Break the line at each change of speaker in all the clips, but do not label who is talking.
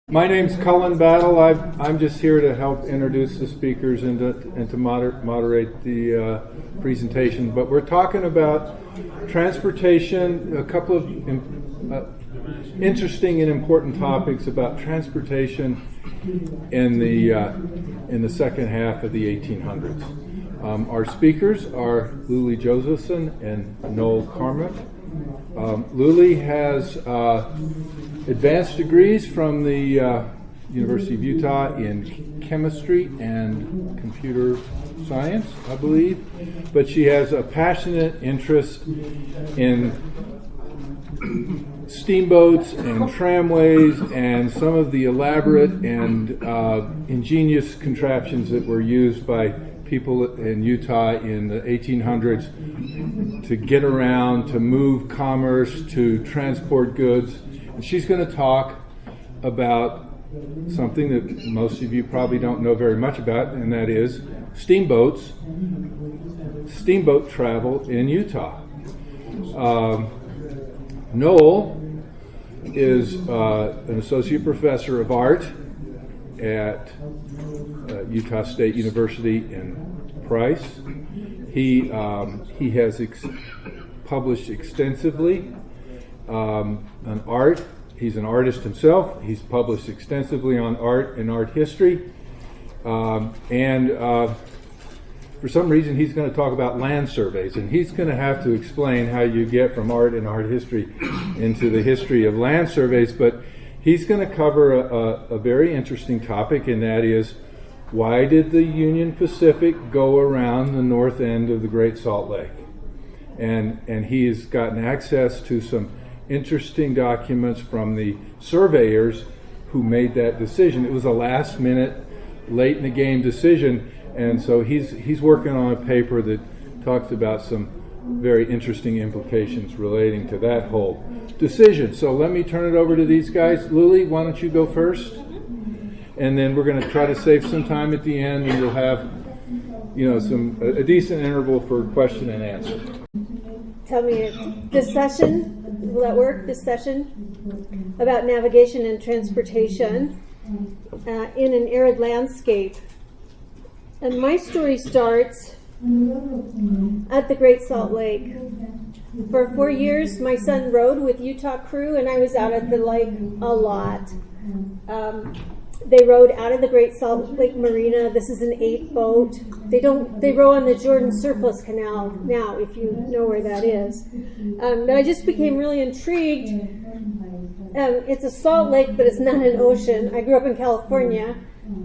My name's Cullen Battle. I'm just here to help introduce the speakers and to moderate the presentation. But we're talking about transportation, a couple of interesting and important topics about transportation in the second half of the 1800s. Our speakers are Luli Josephson and Naol Carmack. Luli has advanced degrees from the University of Utah in chemistry and computer science, I believe, but she has a passionate interest in steamboats and tramways and some of the elaborate and ingenious contraptions that were used by people in Utah in the 1800s to get around, to move commerce, to transport goods. And she's going to talk about something that most of you probably don't know very much about, and that is steamboats, steamboat travel in Utah. Naol is an associate professor of art at Utah State University in Price. He has published extensively on art. He's an artist himself. He's published extensively on art and art history. For some reason, he's going to talk about land surveys, and he's going to have to explain how you get from art and art history into the history of land surveys. But he's going to cover a very interesting topic, and that is, why did the Union Pacific go around the north end of the Great Salt Lake? And he has gotten access to some interesting documents from the surveyors who made that decision. It was a last minute, late in the game decision, and so he's working on a paper that talks about some very interesting implications relating to that whole decision. So let me turn it over to these guys. Luli, why don't you go first? And then we're going to try to save some time at the end, and we'll have, a decent interval for question and answer.
Tell me, this session, will that work? This session about navigation and transportation in an arid landscape. And my story starts at the Great Salt Lake. For 4 years, my son rowed with Utah crew, and I was out at the lake a lot. They rowed out of the Great Salt Lake Marina. This is an 8 boat. They row on the Jordan Surplus Canal now, if you know where that is. But I just became really intrigued. It's a salt lake, but it's not an ocean. I grew up in California,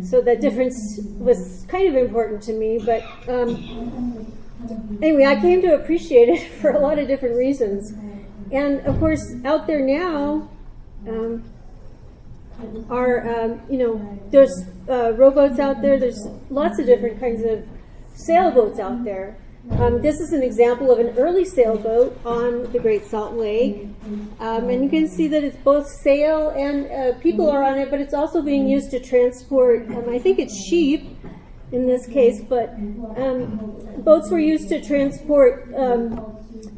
so that difference was kind of important to me. But anyway, I came to appreciate it for a lot of different reasons. And of course, out there now, there's rowboats out there. There's lots of different kinds of sailboats out there. This is an example of an early sailboat on the Great Salt Lake. And you can see that it's both sail and people are on it, but it's also being used to transport, I think it's sheep in this case, but boats were used to transport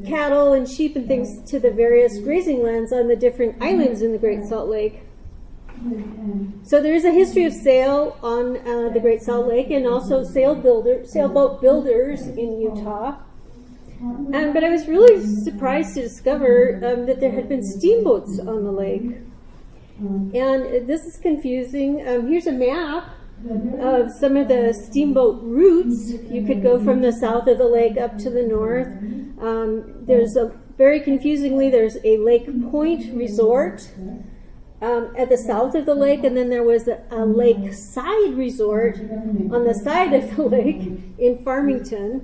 cattle and sheep and things to the various grazing lands on the different islands in the Great Salt Lake. So there is a history of sail on the Great Salt Lake, and also sailboat builders in Utah. But I was really surprised to discover that there had been steamboats on the lake. And this is confusing. Here's a map of some of the steamboat routes. You could go from the south of the lake up to the north. Very confusingly, there's a Lake Point resort at the south of the lake, and then there was a lakeside resort on the side of the lake in Farmington.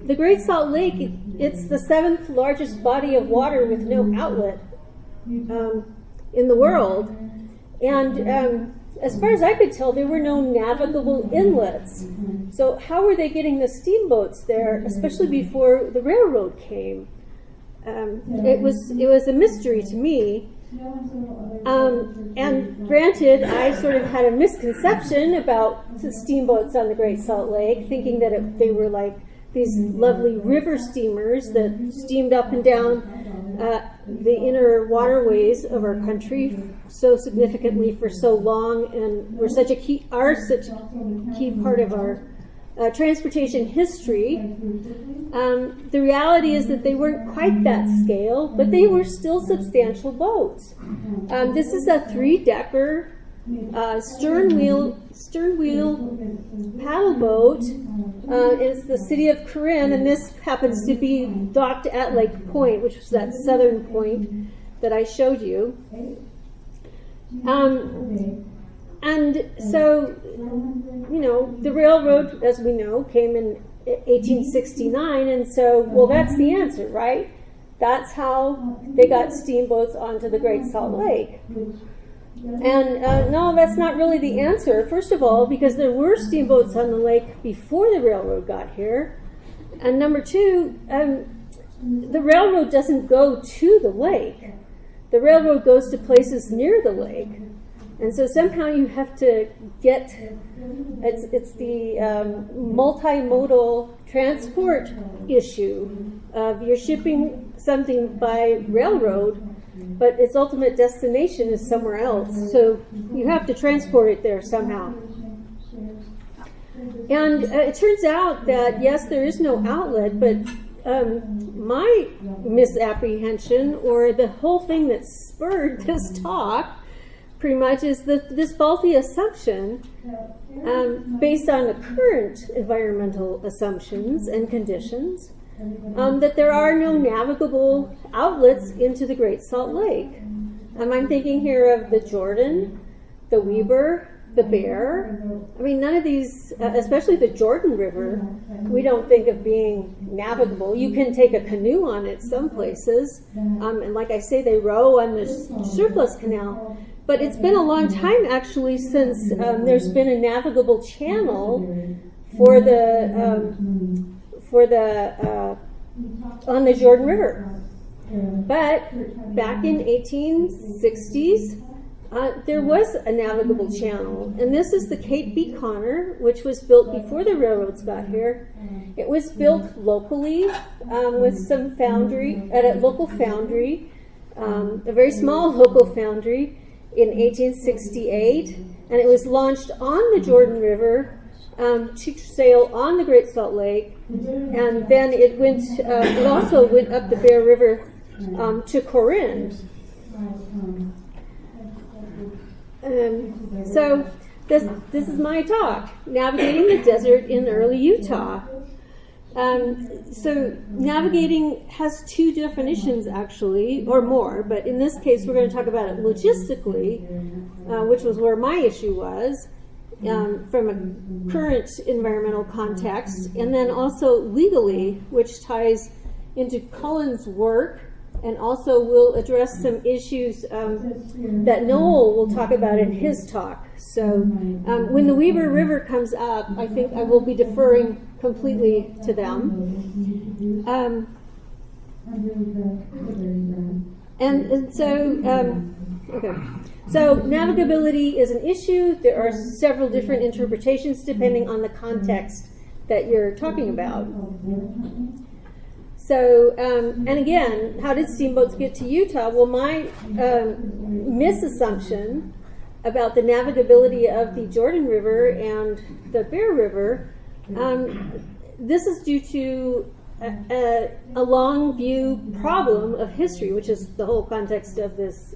The Great Salt Lake, it's the 7th largest body of water with no outlet in the world. And as far as I could tell, there were no navigable inlets. So how were they getting the steamboats there, especially before the railroad came? It was a mystery to me. And granted, I sort of had a misconception about the steamboats on the Great Salt Lake, thinking that they were like these lovely river steamers that steamed up and down the inner waterways of our country so significantly for so long, and were such a key part of our transportation history. The reality is that they weren't quite that scale, but they were still substantial boats. This is a 3-decker stern wheel paddle boat. It's the city of Corinne, and this happens to be docked at Lake Point, which was that southern point that I showed you. And so, you know, the railroad, as we know, came in 1869, and so, well, that's the answer, right? That's how they got steamboats onto the Great Salt Lake. And no, that's not really the answer. First of all, because there were steamboats on the lake before the railroad got here. And number two, the railroad doesn't go to the lake. The railroad goes to places near the lake. And so somehow you have to get, it's the multimodal transport issue of you're shipping something by railroad, but its ultimate destination is somewhere else. So you have to transport it there somehow. And it turns out that, yes, there is no outlet, but my misapprehension, or the whole thing that spurred this talk, pretty much is this faulty assumption based on the current environmental assumptions and conditions that there are no navigable outlets into the Great Salt Lake. I'm thinking here of the Jordan, the Weber, the Bear. I mean, none of these, especially the Jordan River, we don't think of being navigable. You can take a canoe on it some places, and like I say, they row on the surplus canal. But it's been a long time, actually, since there's been a navigable channel for on the Jordan River. But back in 1860s, there was a navigable channel, and this is the Kate B. Connor, which was built before the railroads got here. It was built locally with some foundry, at a local foundry, a very small local foundry, in 1868, and it was launched on the Jordan River to sail on the Great Salt Lake, and then it went. It also went up the Bear River to Corinne. So this is my talk, navigating the desert in early Utah. So navigating has two definitions, actually, or more, but in this case we're going to talk about it logistically, which was where my issue was, from a current environmental context, and then also legally, which ties into Cullen's work, and also will address some issues that Naol will talk about in his talk. So when the Weber River comes up, I think I will be deferring completely to them. So navigability is an issue. There are several different interpretations depending on the context that you're talking about. So, and again, how did steamboats get to Utah? Well, my misassumption about the navigability of the Jordan River and the Bear River, this is due to a long view problem of history, which is the whole context of this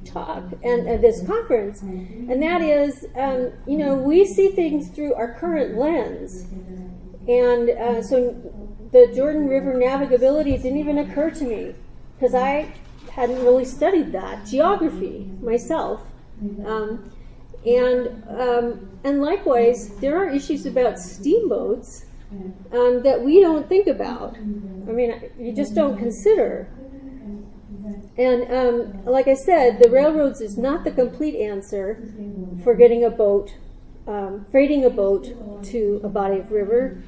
talk and this conference, and that is, we see things through our current lens. And so the Jordan River navigability didn't even occur to me because I hadn't really studied that geography myself. And likewise, there are issues about steamboats that we don't think about. I mean, you just don't consider. And like I said, the railroads is not the complete answer for getting a boat, freighting a boat to a body of river,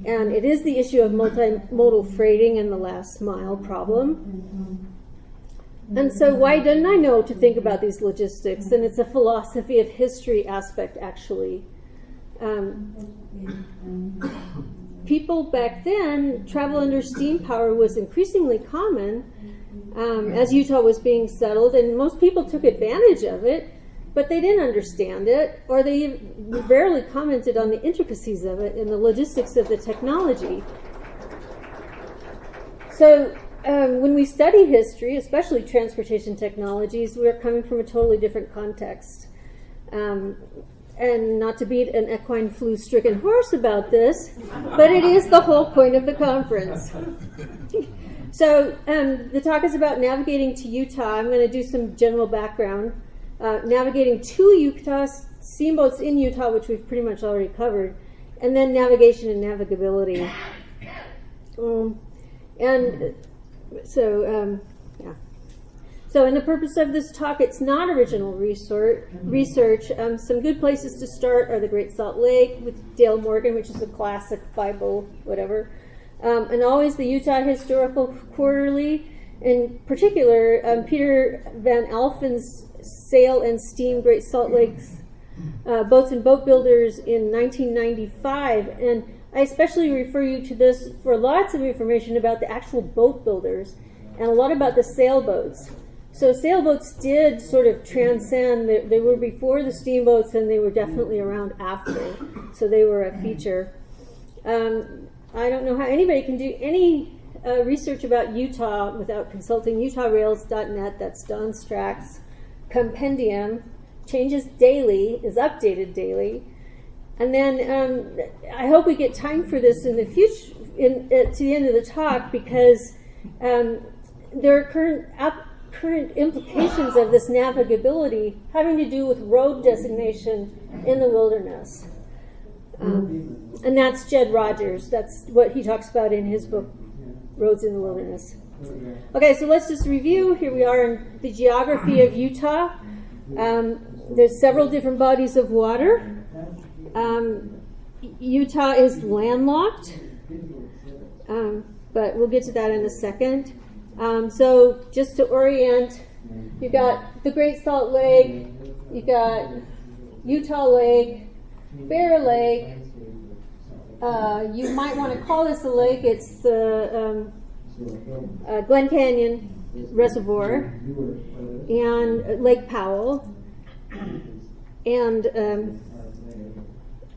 and it is the issue of multimodal freighting and the last mile problem. And so why didn't I know to think about these logistics? And it's a philosophy of history aspect, actually. people back then, travel under steam power was increasingly common as Utah was being settled, and most people took advantage of it, but they didn't understand it, or they rarely commented on the intricacies of it and the logistics of the technology. So when we study history, especially transportation technologies, we're coming from a totally different context. And not to beat an equine flu-stricken horse about this, but it is the whole point of the conference. So the talk is about navigating to Utah. I'm going to do some general background. Navigating to Utah, steamboats in Utah, which we've pretty much already covered, and then navigation and navigability. So in the purpose of this talk, it's not original research. Some good places to start are the Great Salt Lake with Dale Morgan, which is a classic Bible, whatever. And always the Utah Historical Quarterly. In particular, Peter Van Alphen's Sail and Steam Great Salt Lakes Boats and Boat Builders in 1995. And I especially refer you to this for lots of information about the actual boat builders and a lot about the sailboats. So sailboats did sort of transcend. They were before the steamboats, and they were definitely around after. So they were a feature. I don't know how anybody can do any research about Utah without consulting utahrails.net. That's Don Strack's compendium. Changes daily, is updated daily. And then I hope we get time for this in the future, to the end of the talk, because there are current implications of this navigability having to do with road designation in the wilderness. And that's Jed Rogers. That's what he talks about in his book, Roads in the Wilderness. Okay, so let's just review. Here we are in the geography of Utah. There's several different bodies of water. Utah is landlocked, but we'll get to that in a second. So just to orient, you've got the Great Salt Lake, you've got Utah Lake, Bear Lake. You might want to call this a lake. It's the Glen Canyon Reservoir and Lake Powell, and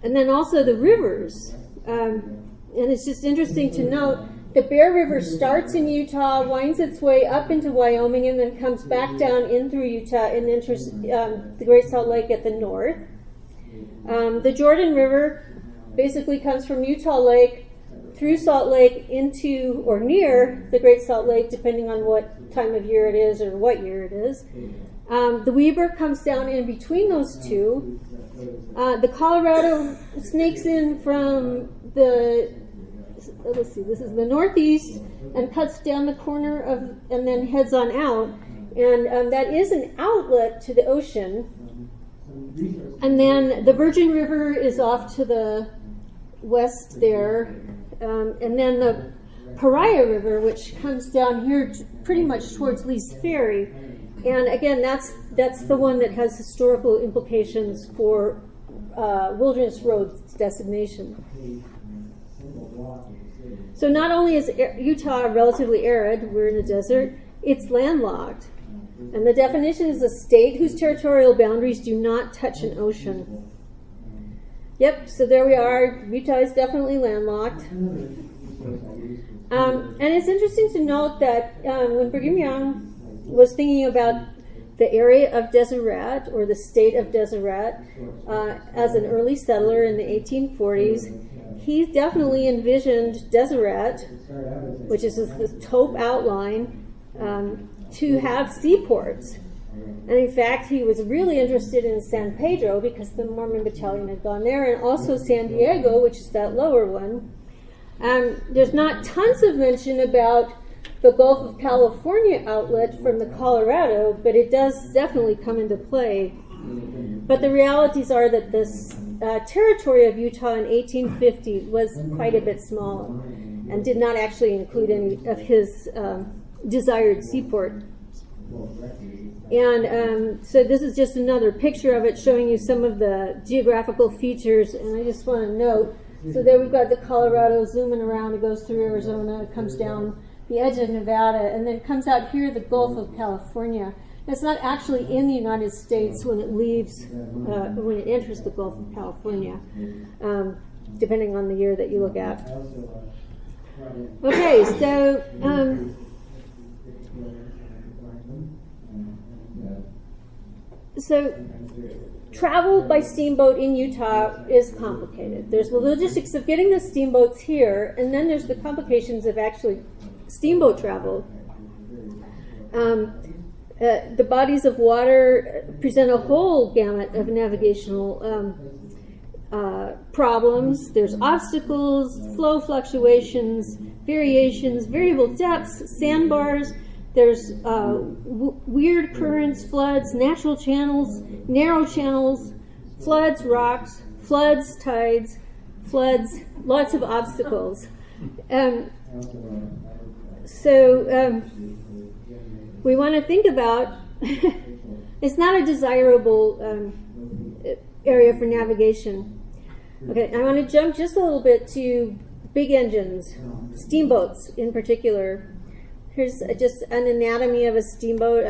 then also the rivers. And it's just interesting to note the Bear River starts in Utah, winds its way up into Wyoming, and then comes back down in through Utah and enters the Great Salt Lake at the north. The Jordan River basically comes from Utah Lake through Salt Lake into or near the Great Salt Lake, depending on what time of year it is or what year it is. The Weber comes down in between those two. The Colorado snakes in from the, let's see, this is the northeast and cuts down the corner of, and then heads on out. And that is an outlet to the ocean. And then the Virgin River is off to the west there. And then the Pariah River, which comes down here pretty much towards Lee's Ferry. And again, that's the one that has historical implications for wilderness roads designation. So not only is Utah relatively arid, we're in the desert, it's landlocked. And the definition is a state whose territorial boundaries do not touch an ocean. Yep, so there we are. Utah is definitely landlocked. And it's interesting to note that when Brigham Young was thinking about the area of Deseret, or the state of Deseret, as an early settler in the 1840s, he definitely envisioned Deseret, which is this taupe outline, to have seaports. And in fact, he was really interested in San Pedro because the Mormon battalion had gone there, and also San Diego, which is that lower one. There's not tons of mention about the Gulf of California outlet from the Colorado, but it does definitely come into play. But the realities are that this territory of Utah in 1850 was quite a bit small and did not actually include any of his desired seaport. And so this is just another picture of it showing you some of the geographical features. And I just want to note, so there we've got the Colorado zooming around. It goes through Arizona, it comes down the edge of Nevada, and then it comes out here, the Gulf of California. It's not actually in the United States when it leaves, when it enters the Gulf of California, depending on the year that you look at. Okay, so travel by steamboat in Utah is complicated. There's the logistics of getting the steamboats here, and then there's the complications of actually steamboat travel. The bodies of water present a whole gamut of navigational problems. There's obstacles, flow fluctuations, variations, variable depths, sandbars. There's weird currents, floods, natural channels, narrow channels, floods, rocks, floods, tides, floods, lots of obstacles. We want to think about, it's not a desirable area for navigation. Okay, I want to jump just a little bit to big engines, steamboats in particular. Here's just an anatomy of a steamboat.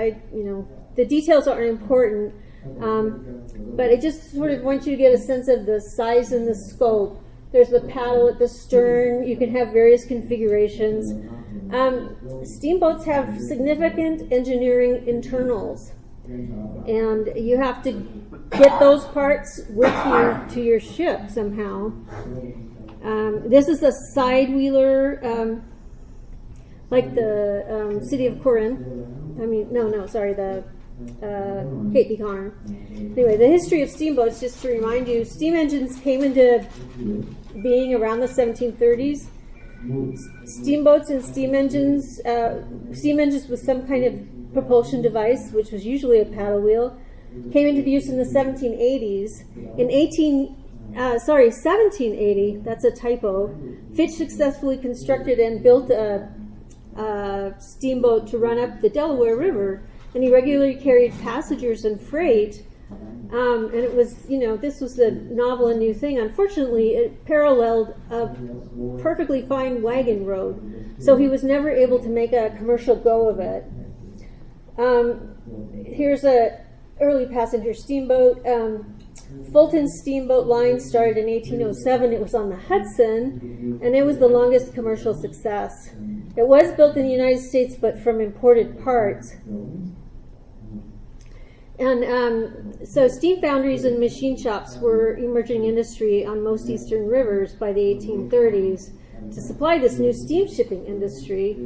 The details aren't important, but I just sort of want you to get a sense of the size and the scope. There's the paddle at the stern. You can have various configurations. Steamboats have significant engineering internals, and you have to get those parts with you to your ship somehow. This is a side wheeler, like the city of Corinth. The Cape Canaveral. Anyway, the history of steamboats, just to remind you, steam engines came into being around the 1730s. Steamboats and steam engines with some kind of propulsion device, which was usually a paddle wheel, came into use in the 1780s. In 1780, that's a typo, Fitch successfully constructed and built a steamboat to run up the Delaware River, and he regularly carried passengers and freight. And it was, this was a novel and new thing. Unfortunately, it paralleled a perfectly fine wagon road, so he was never able to make a commercial go of it. Here's a early passenger steamboat. Fulton's steamboat line started in 1807. It was on the Hudson, and it was the longest commercial success. It was built in the United States, but from imported parts. And so steam foundries and machine shops were emerging industry on most eastern rivers by the 1830s to supply this new steam shipping industry.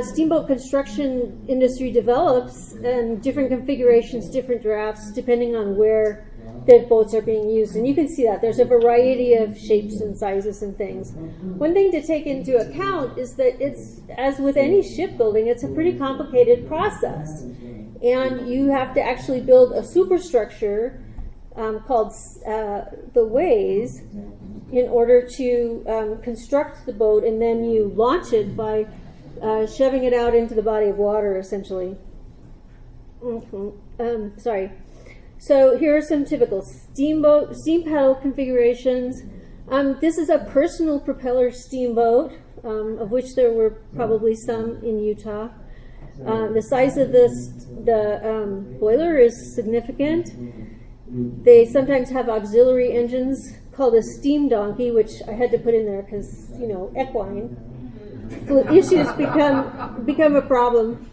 Steamboat construction industry develops in different configurations, different drafts, depending on where the boats are being used. And you can see that there's a variety of shapes and sizes and things. One thing to take into account is that it's, as with any shipbuilding, it's a pretty complicated process. And you have to actually build a superstructure called the ways in order to construct the boat, and then you launch it by shoving it out into the body of water, essentially. So here are some typical steam paddle configurations. This is a personal propeller steamboat, of which there were probably some in Utah. The size of the boiler is significant. They sometimes have auxiliary engines called a steam donkey, which I had to put in there because, equine issues become a problem.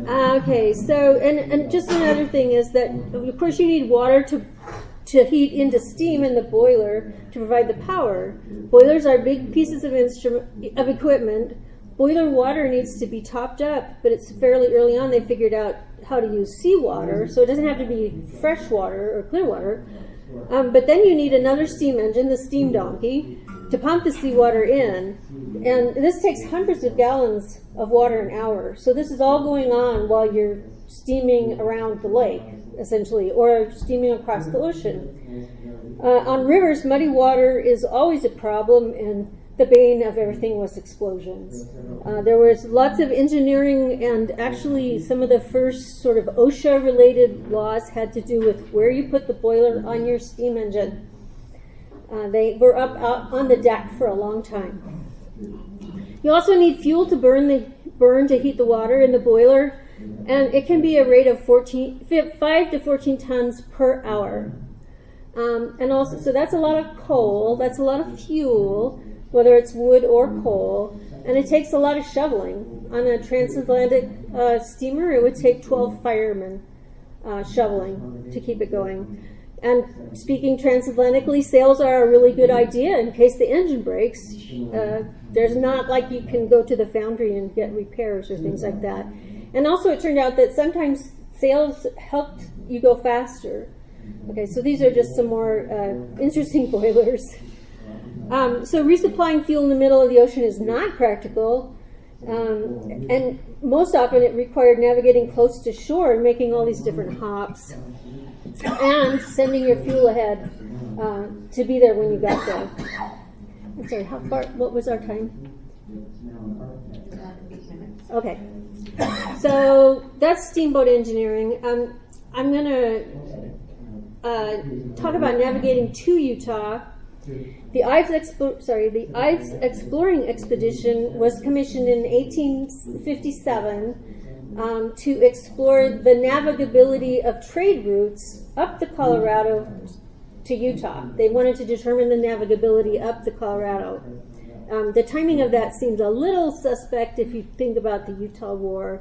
Okay, so and just another thing is that, of course, you need water to heat into steam in the boiler to provide the power. Boilers are big pieces of equipment. Boiler water needs to be topped up, but it's fairly early on they figured out how to use seawater, so it doesn't have to be fresh water or clear water. But then you need another steam engine, the steam donkey, to pump the seawater in. And this takes hundreds of gallons of water an hour. So this is all going on while you're steaming around the lake, essentially, or steaming across the ocean. On rivers, muddy water is always a problem, and the bane of everything was explosions. There was lots of engineering, and actually some of the first sort of OSHA-related laws had to do with where you put the boiler on your steam engine. They were up out on the deck for a long time. You also need fuel to burn to heat the water in the boiler, and it can be a rate of 5 to 14 tons per hour. And also, so that's a lot of coal, that's a lot of fuel, whether it's wood or coal, and it takes a lot of shoveling. On a transatlantic steamer, it would take 12 firemen shoveling to keep it going. And speaking transatlantically, sails are a really good idea in case the engine breaks. There's not like you can go to the foundry and get repairs or things like that. And also it turned out that sometimes sails helped you go faster. Okay, so these are just some more interesting boilers. So resupplying fuel in the middle of the ocean is not practical. And most often it required navigating close to shore and making all these different hops. And sending your fuel ahead to be there when you got there. I'm sorry, how far? What was our time? Okay. So that's steamboat engineering. I'm going to talk about navigating to Utah. The Ives Exploring Expedition was commissioned in 1857 to explore the navigability of trade routes up the Colorado to Utah. They wanted to determine the navigability up the Colorado. The timing of that seems a little suspect if you think about the Utah War,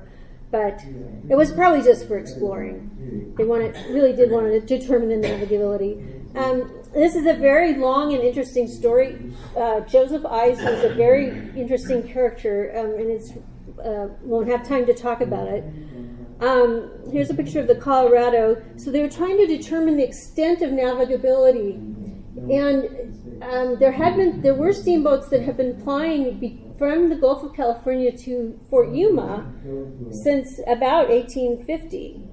but it was probably just for exploring. They really did want to determine the navigability. This is a very long and interesting story. Joseph Ives was a very interesting character, and won't have time to talk about it. Here's a picture of the Colorado. So they were trying to determine the extent of navigability, and there were steamboats that have been plying from the Gulf of California to Fort Yuma since about 1850.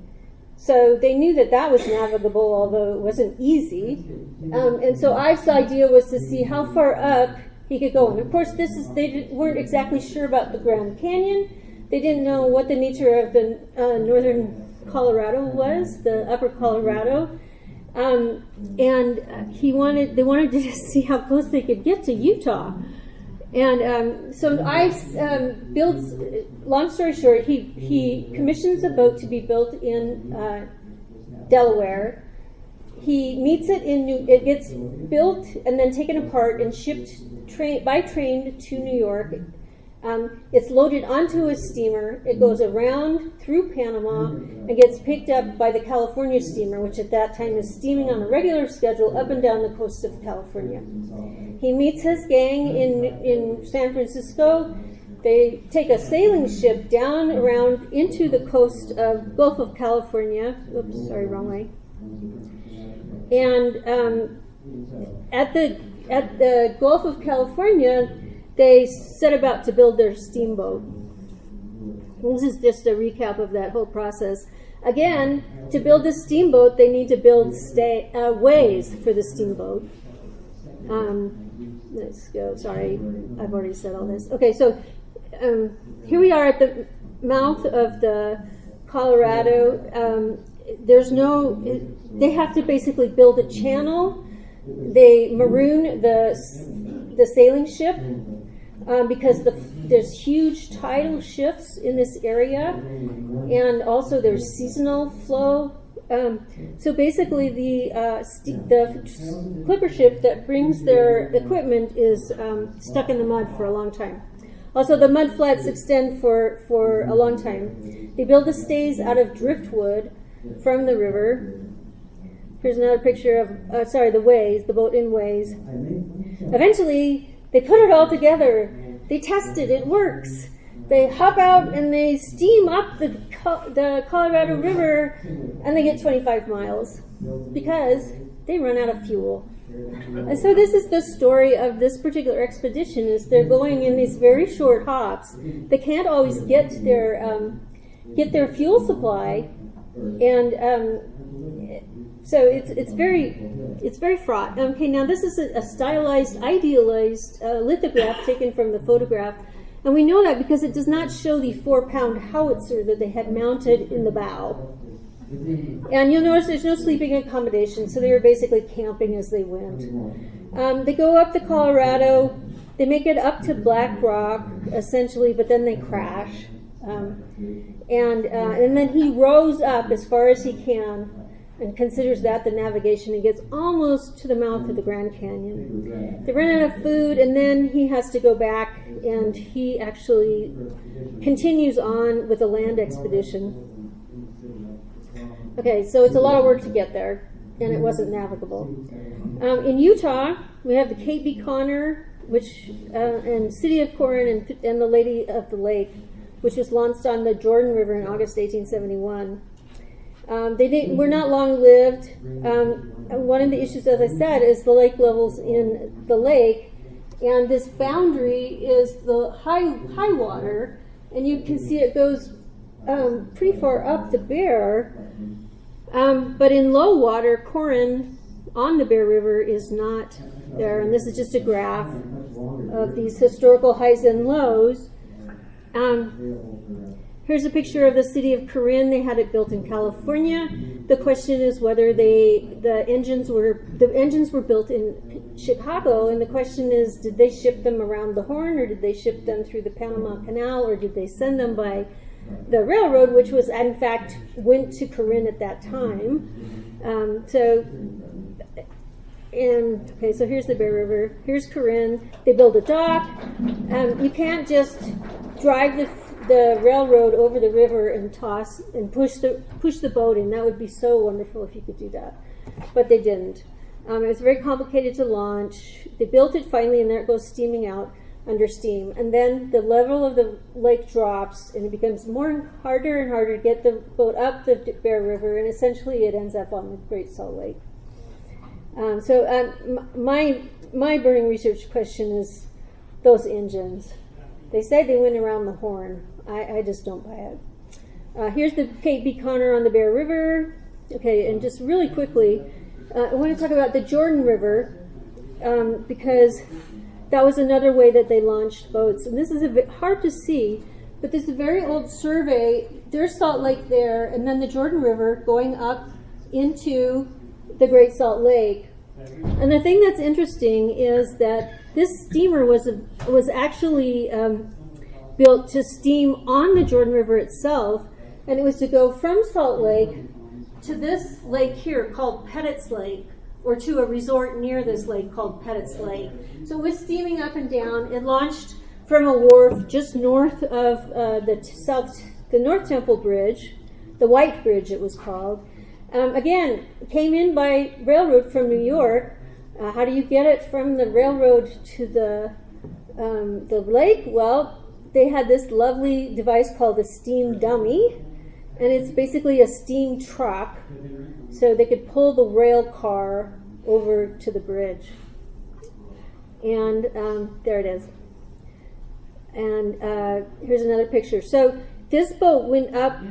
So they knew that was navigable, although it wasn't easy. And so Ives' idea was to see how far up he could go. And of course, they weren't exactly sure about the Grand Canyon. They didn't know what the nature of the northern Colorado was, the upper Colorado. And they wanted to just see how close they could get to Utah. And so Ives builds, long story short, he commissions a boat to be built in Delaware. He meets it it gets built and then taken apart and shipped by train to New York. It's loaded onto a steamer. It goes around through Panama and gets picked up by the California steamer, which at that time is steaming on a regular schedule up and down the coast of California. He meets his gang in San Francisco. They take a sailing ship down around into the coast of Gulf of California. Oops, sorry, wrong way. And at the Gulf of California, they set about to build their steamboat. This is just a recap of that whole process. Again, to build a steamboat, they need to build ways for the steamboat. Let's go. Sorry, I've already said all this. Okay, so here we are at the mouth of the Colorado. They have to basically build a channel. They maroon the sailing ship because there's huge tidal shifts in this area, and also there's seasonal flow. So basically, the clipper ship that brings their equipment is stuck in the mud for a long time. Also, the mud flats extend for a long time. They build the stays out of driftwood from the river. Here's another picture of, the ways, the boat in ways. Eventually, they put it all together. They test it. It works. They hop out and they steam up the Colorado River, and they get 25 miles because they run out of fuel. And so this is the story of this particular expedition: is they're going in these very short hops. They can't always get their fuel supply, and So it's very fraught. Okay, now this is a stylized, idealized lithograph taken from the photograph, and we know that because it does not show the 4-pound howitzer that they had mounted in the bow. And you'll notice there's no sleeping accommodation, so they were basically camping as they went. They go up the Colorado. They make it up to Black Rock, essentially, but then they crash. And then he rows up as far as he can and considers that the navigation and gets almost to the mouth of the Grand Canyon. They run out of food, and then he has to go back, and he actually continues on with a land expedition. Okay, so it's a lot of work to get there, and it wasn't navigable. In Utah, we have the Cape B. Connor, which and City of Corin and the Lady of the Lake, which was launched on the Jordan River in August 1871. They were not long lived. One of the issues, as I said, is the lake levels in the lake, and this boundary is the high water, and you can see it goes pretty far up the Bear. But in low water, Corin on the Bear River is not there, and this is just a graph of these historical highs and lows. Here's a picture of the city of Corinne. They had it built in California. The question is whether the engines were built in Chicago, and the question is, did they ship them around the Horn, or did they ship them through the Panama Canal, or did they send them by the railroad, which was in fact went to Corinne at that time? So here's the Bear River. Here's Corinne. They build a dock. You can't just drive the railroad over the river and toss and push the boat in. That would be so wonderful if you could do that, but they didn't. It was very complicated to launch. They built it finally, and there it goes steaming out under steam. And then the level of the lake drops, and it becomes harder and harder to get the boat up the Bear River, and essentially it ends up on the Great Salt Lake. My burning research question is those engines. They say they went around the Horn. I just don't buy it. Here's the Cape B. Connor on the Bear River. Okay, and just really quickly, I want to talk about the Jordan River because that was another way that they launched boats. And this is a bit hard to see, but this is a very old survey. There's Salt Lake there, and then the Jordan River going up into the Great Salt Lake. And the thing that's interesting is that this steamer was actually built to steam on the Jordan River itself, and it was to go from Salt Lake to this lake here called Pettit's Lake, or to a resort near this lake called Pettit's Lake. So it was steaming up and down. It launched from a wharf just north of the North Temple Bridge, the White Bridge it was called. Again, came in by railroad from New York. How do you get it from the railroad to the lake? Well, they had this lovely device called a steam dummy, and it's basically a steam truck, so they could pull the rail car over to the bridge. And there it is. And here's another picture. So this boat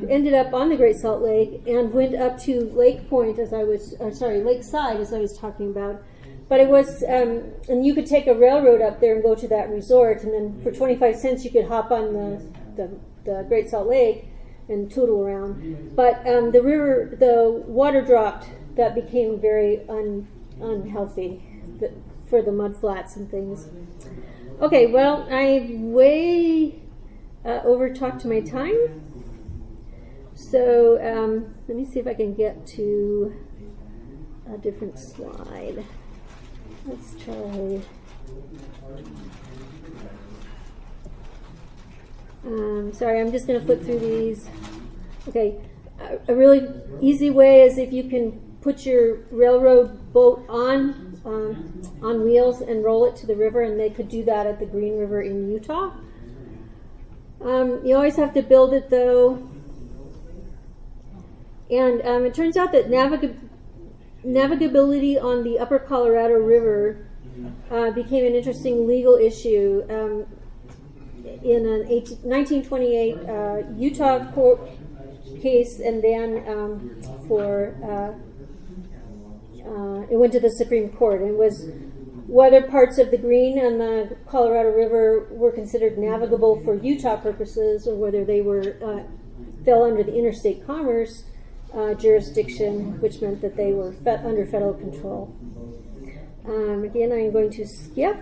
ended up on the Great Salt Lake and went up to Lake Point, Lakeside, as I was talking about. But it was, and you could take a railroad up there and go to that resort, and then for 25 cents you could hop on the Great Salt Lake and tootle around. But the water dropped. That became very unhealthy for the mud flats and things. Okay, well, I way over talked to my time. So let me see if I can get to a different slide. Let's try. Sorry, I'm just going to flip through these. Okay, a really easy way is if you can put your railroad boat on wheels and roll it to the river, and they could do that at the Green River in Utah. You always have to build it, though. And it turns out that navigability on the upper Colorado River became an interesting legal issue in an 1928 Utah court case, and then for it went to the Supreme Court, and was whether parts of the Green and the Colorado River were considered navigable for Utah purposes, or whether they were fell under the interstate commerce jurisdiction, which meant that they were under federal control. Again, I'm going to skip.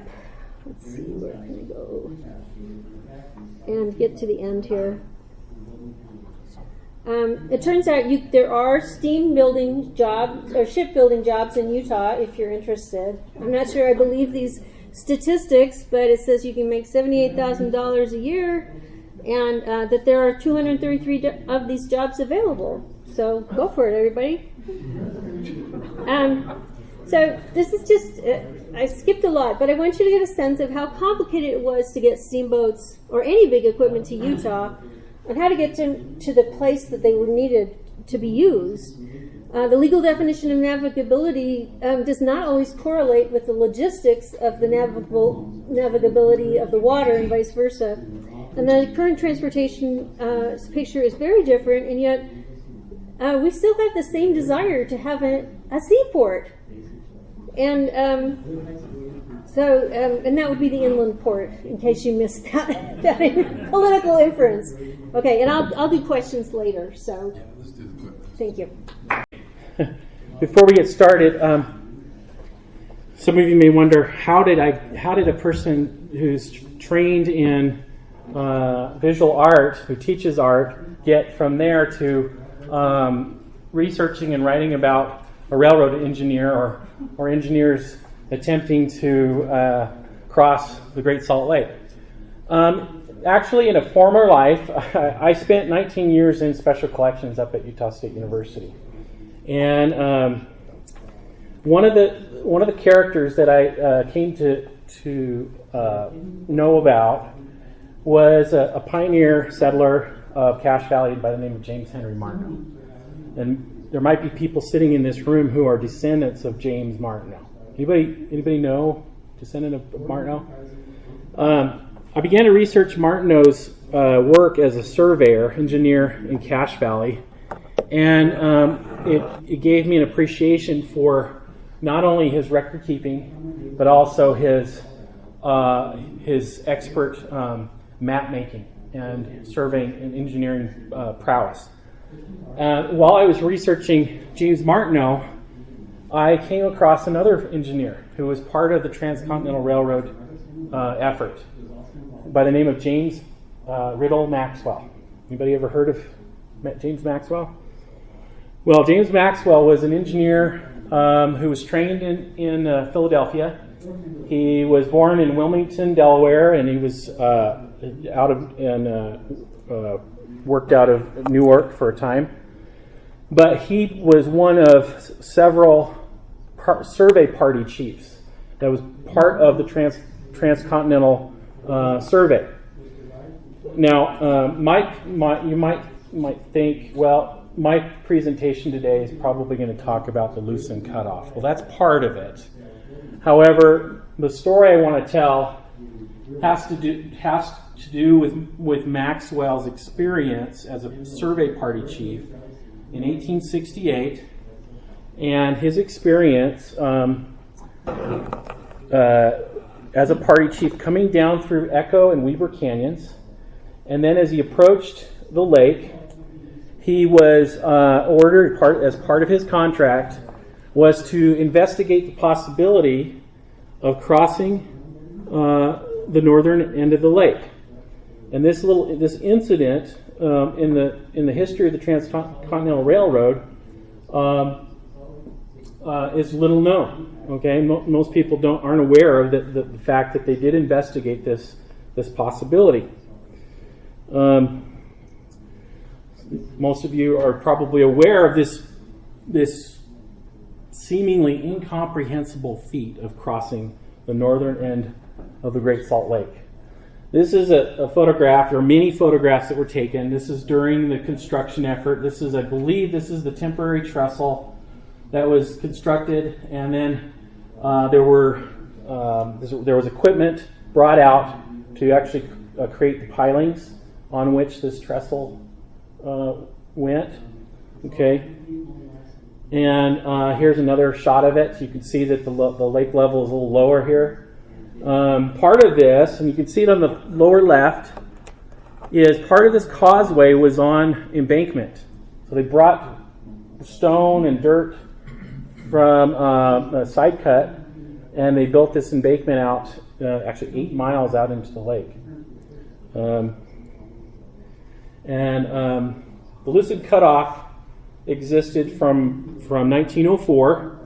Let's see, where can I go? And get to the end here. It turns out there are steam building jobs or shipbuilding jobs in Utah if you're interested. I'm not sure I believe these statistics, but it says you can make $78,000 a year, and that there are 233 of these jobs available. So go for it, everybody. So this is just, I skipped a lot, but I want you to get a sense of how complicated it was to get steamboats or any big equipment to Utah, and how to get to the place that they were needed to be used. The legal definition of navigability does not always correlate with the logistics of the navigability of the water and vice versa. And the current transportation picture is very different, and yet we still have the same desire to have a seaport. And and that would be the inland port, in case you missed that political inference. Okay, and I'll do questions later. So, thank you.
Before we get started, some of you may wonder, how did a person who's trained in visual art, who teaches art, get from there to researching and writing about a railroad engineer or engineers attempting to cross the Great Salt Lake? Actually, in a former life, I spent 19 years in special collections up at Utah State University, and one of the characters that I came to know about was a pioneer settler of Cache Valley by the name of James Henry Martineau. And there might be people sitting in this room who are descendants of James Martineau. Anybody know descendant of Martineau? I began to research Martineau's work as a surveyor, engineer in Cache Valley, and it gave me an appreciation for not only his record keeping, but also his expert map making and surveying and engineering prowess. While I was researching James Martineau, I came across another engineer who was part of the Transcontinental Railroad effort by the name of James Riddle Maxwell. Anybody ever heard of James Maxwell? Well, James Maxwell was an engineer who was trained in Philadelphia. He was born in Wilmington, Delaware, and he was worked out of Newark for a time. But he was one of several survey party chiefs that was part of the transcontinental survey. Now, you might think, well, my presentation today is probably going to talk about the Lucid Cutoff. Well, that's part of it. However, the story I want to tell has to do with Maxwell's experience as a survey party chief in 1868, and his experience as a party chief coming down through Echo and Weber Canyons. And then as he approached the lake, he was ordered, as part of his contract, was to investigate the possibility of crossing the northern end of the lake. And this incident in the history of the Transcontinental Railroad is little known. Okay, most people aren't aware of the fact that they did investigate this possibility. Most of you are probably aware of this seemingly incomprehensible feat of crossing the northern end of the Great Salt Lake. This is a photograph, or many photographs that were taken. This is during the construction effort. I believe this is the temporary trestle that was constructed, and then there was equipment brought out to actually create the pilings on which this trestle went. Okay, And here's another shot of it. You can see that the lake level is a little lower here. Part of this, and you can see it on the lower left, is part of this causeway was on embankment. So they brought stone and dirt from a side cut, and they built this embankment out, actually 8 miles out into the lake. The Lucid Cutoff existed from 1904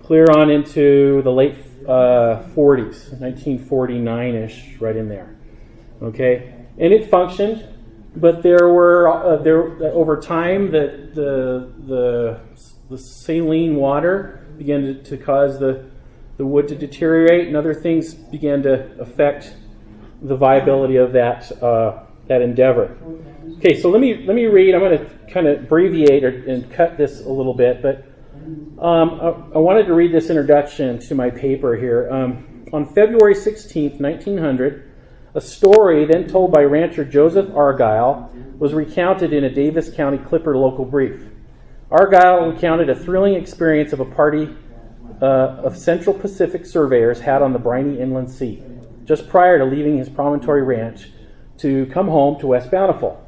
clear on into the late 40s, 1949-ish, right in there. Okay, and it functioned, but there were over time that the saline water began to cause the wood to deteriorate, and other things began to affect the viability of that endeavor. Okay, so let me read. I'm going to kind of abbreviate and cut this a little bit, but I wanted to read this introduction to my paper here. On February 16th, 1900, a story then told by rancher Joseph Argyle was recounted in a Davis County Clipper local brief. Argyle recounted a thrilling experience of a party of Central Pacific surveyors had on the briny inland sea, just prior to leaving his Promontory Ranch to come home to West Bountiful.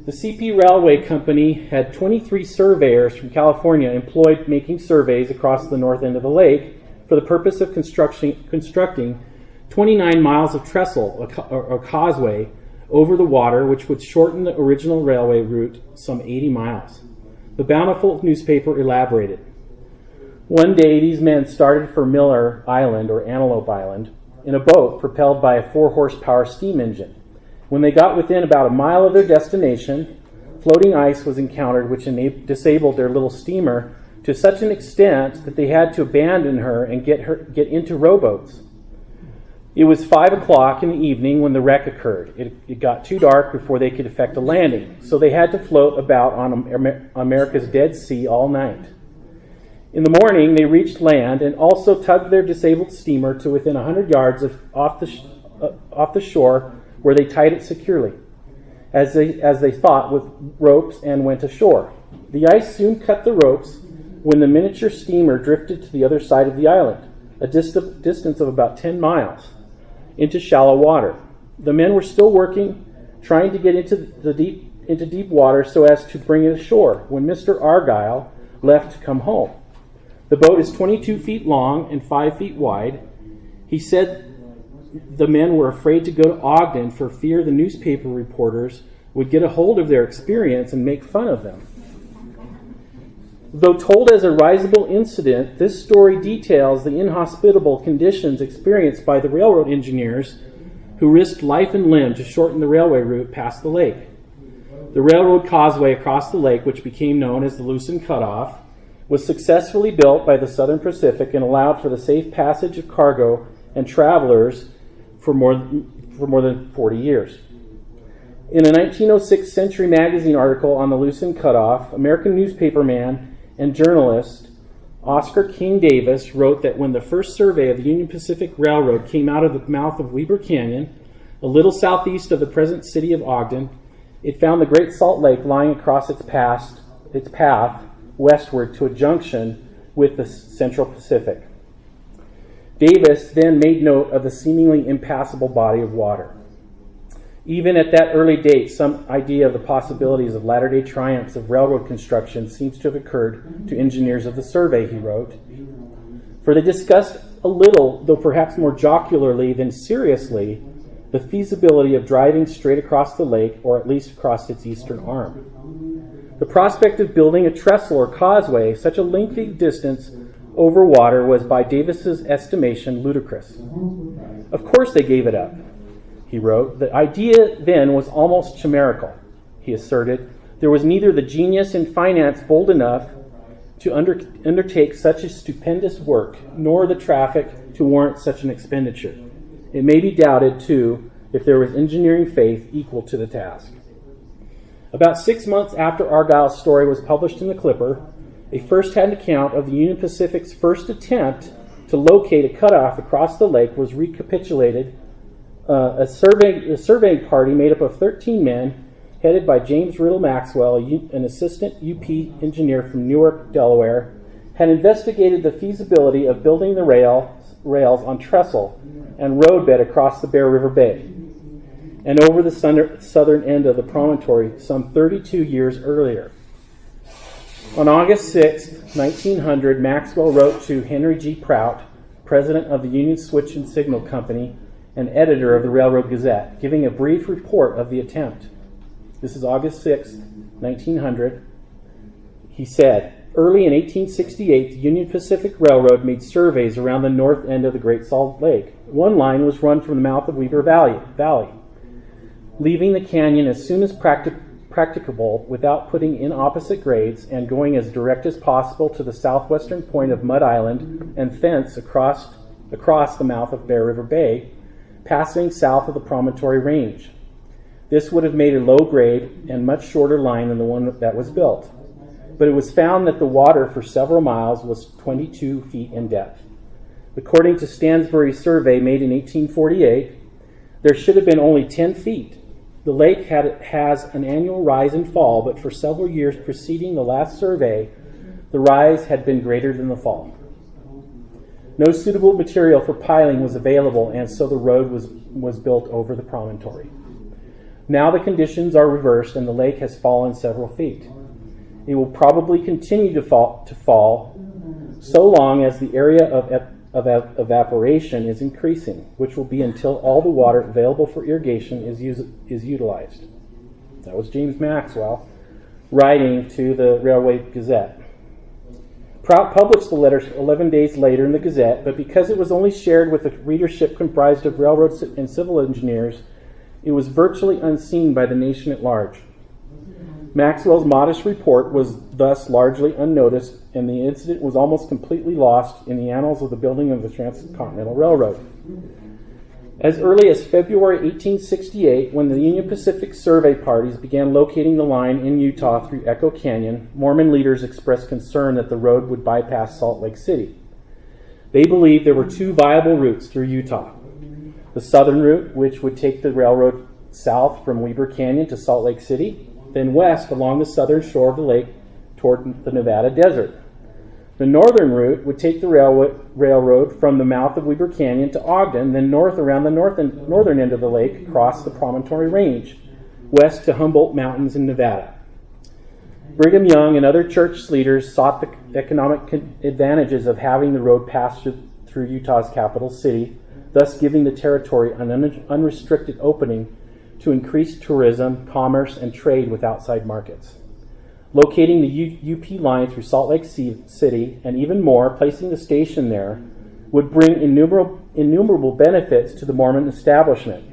The CP Railway Company had 23 surveyors from California employed making surveys across the north end of the lake for the purpose of constructing 29 miles of trestle, or causeway, over the water, which would shorten the original railway route some 80 miles. The Bountiful newspaper elaborated. One day, these men started for Miller Island, or Antelope Island, in a boat propelled by a 4-horsepower steam engine. When they got within about a mile of their destination, floating ice was encountered which disabled their little steamer to such an extent that they had to abandon her and get into rowboats. It was 5 o'clock in the evening when the wreck occurred. It got too dark before they could effect a landing, so they had to float about on America's Dead Sea all night. In the morning, they reached land and also tugged their disabled steamer to within 100 yards off the shore, where they tied it securely, as they thought, with ropes, and went ashore. The ice soon cut the ropes when the miniature steamer drifted to the other side of the island, a distance of about 10 miles, into shallow water. The men were still working, trying to get into deep water so as to bring it ashore, when Mr. Argyle left to come home. The boat is 22 feet long and 5 feet wide. He said the men were afraid to go to Ogden for fear the newspaper reporters would get a hold of their experience and make fun of them. Though told as a risible incident, this story details the inhospitable conditions experienced by the railroad engineers who risked life and limb to shorten the railway route past the lake. The railroad causeway across the lake, which became known as the Lucid Cutoff, was successfully built by the Southern Pacific and allowed for the safe passage of cargo and travelers for more than 40 years. In a 1906 Century Magazine article on the Lucid Cutoff, American newspaperman and journalist Oscar King Davis wrote that when the first survey of the Union Pacific Railroad came out of the mouth of Weber Canyon, a little southeast of the present city of Ogden, it found the Great Salt Lake lying across its path westward to a junction with the Central Pacific. Davis then made note of the seemingly impassable body of water. Even at that early date, some idea of the possibilities of latter-day triumphs of railroad construction seems to have occurred to engineers of the survey, he wrote. For they discussed a little, though perhaps more jocularly than seriously, the feasibility of driving straight across the lake, or at least across its eastern arm. The prospect of building a trestle or causeway such a lengthy distance over water was, by Davis's estimation, ludicrous. Of course they gave it up, he wrote. The idea then was almost chimerical, he asserted. There was neither the genius in finance bold enough to undertake such a stupendous work, nor the traffic to warrant such an expenditure. It may be doubted, too, if there was engineering faith equal to the task. About 6 months after Argyle's story was published in the Clipper, a first-hand account of the Union Pacific's first attempt to locate a cutoff across the lake was recapitulated. A surveying party made up of 13 men headed by James Riddle Maxwell, an assistant UP engineer from Newark, Delaware, had investigated the feasibility of building the rails on trestle and roadbed across the Bear River Bay and over the southern end of the promontory some 32 years earlier. On August 6, 1900, Maxwell wrote to Henry G. Prout, president of the Union Switch and Signal Company and editor of the Railroad Gazette, giving a brief report of the attempt. This is August 6, 1900. He said, early in 1868, the Union Pacific Railroad made surveys around the north end of the Great Salt Lake. One line was run from the mouth of Weber Valley, leaving the canyon as soon as practicable without putting in opposite grades and going as direct as possible to the southwestern point of Mud Island and thence across the mouth of Bear River Bay, passing south of the Promontory Range. This would have made a low-grade and much shorter line than the one that was built. But it was found that the water for several miles was 22 feet in depth. According to Stansbury's survey made in 1848, there should have been only 10 feet. The lake has an annual rise and fall, but for several years preceding the last survey, the rise had been greater than the fall. No suitable material for piling was available, and so the road was built over the promontory. Now the conditions are reversed, and the lake has fallen several feet. It will probably continue to fall so long as the area of evaporation is increasing, which will be until all the water available for irrigation is utilized. That was James Maxwell writing to the Railway Gazette. Prout published the letter 11 days later in the Gazette, but because it was only shared with a readership comprised of railroad and civil engineers, it was virtually unseen by the nation at large. Maxwell's modest report was thus largely unnoticed, and the incident was almost completely lost in the annals of the building of the Transcontinental Railroad. As early as February 1868, when the Union Pacific survey parties began locating the line in Utah through Echo Canyon, Mormon leaders expressed concern that the road would bypass Salt Lake City. They believed there were two viable routes through Utah. The southern route, which would take the railroad south from Weber Canyon to Salt Lake City, then west along the southern shore of the lake toward the Nevada desert. The northern route would take the railroad from the mouth of Weber Canyon to Ogden, then north around the northern end of the lake across the Promontory Range, west to Humboldt Mountains in Nevada. Brigham Young and other church leaders sought the economic advantages of having the road pass through Utah's capital city, thus giving the territory an unrestricted opening to increase tourism, commerce, and trade with outside markets. Locating the UP line through Salt Lake City, and even more, placing the station there, would bring innumerable benefits to the Mormon establishment.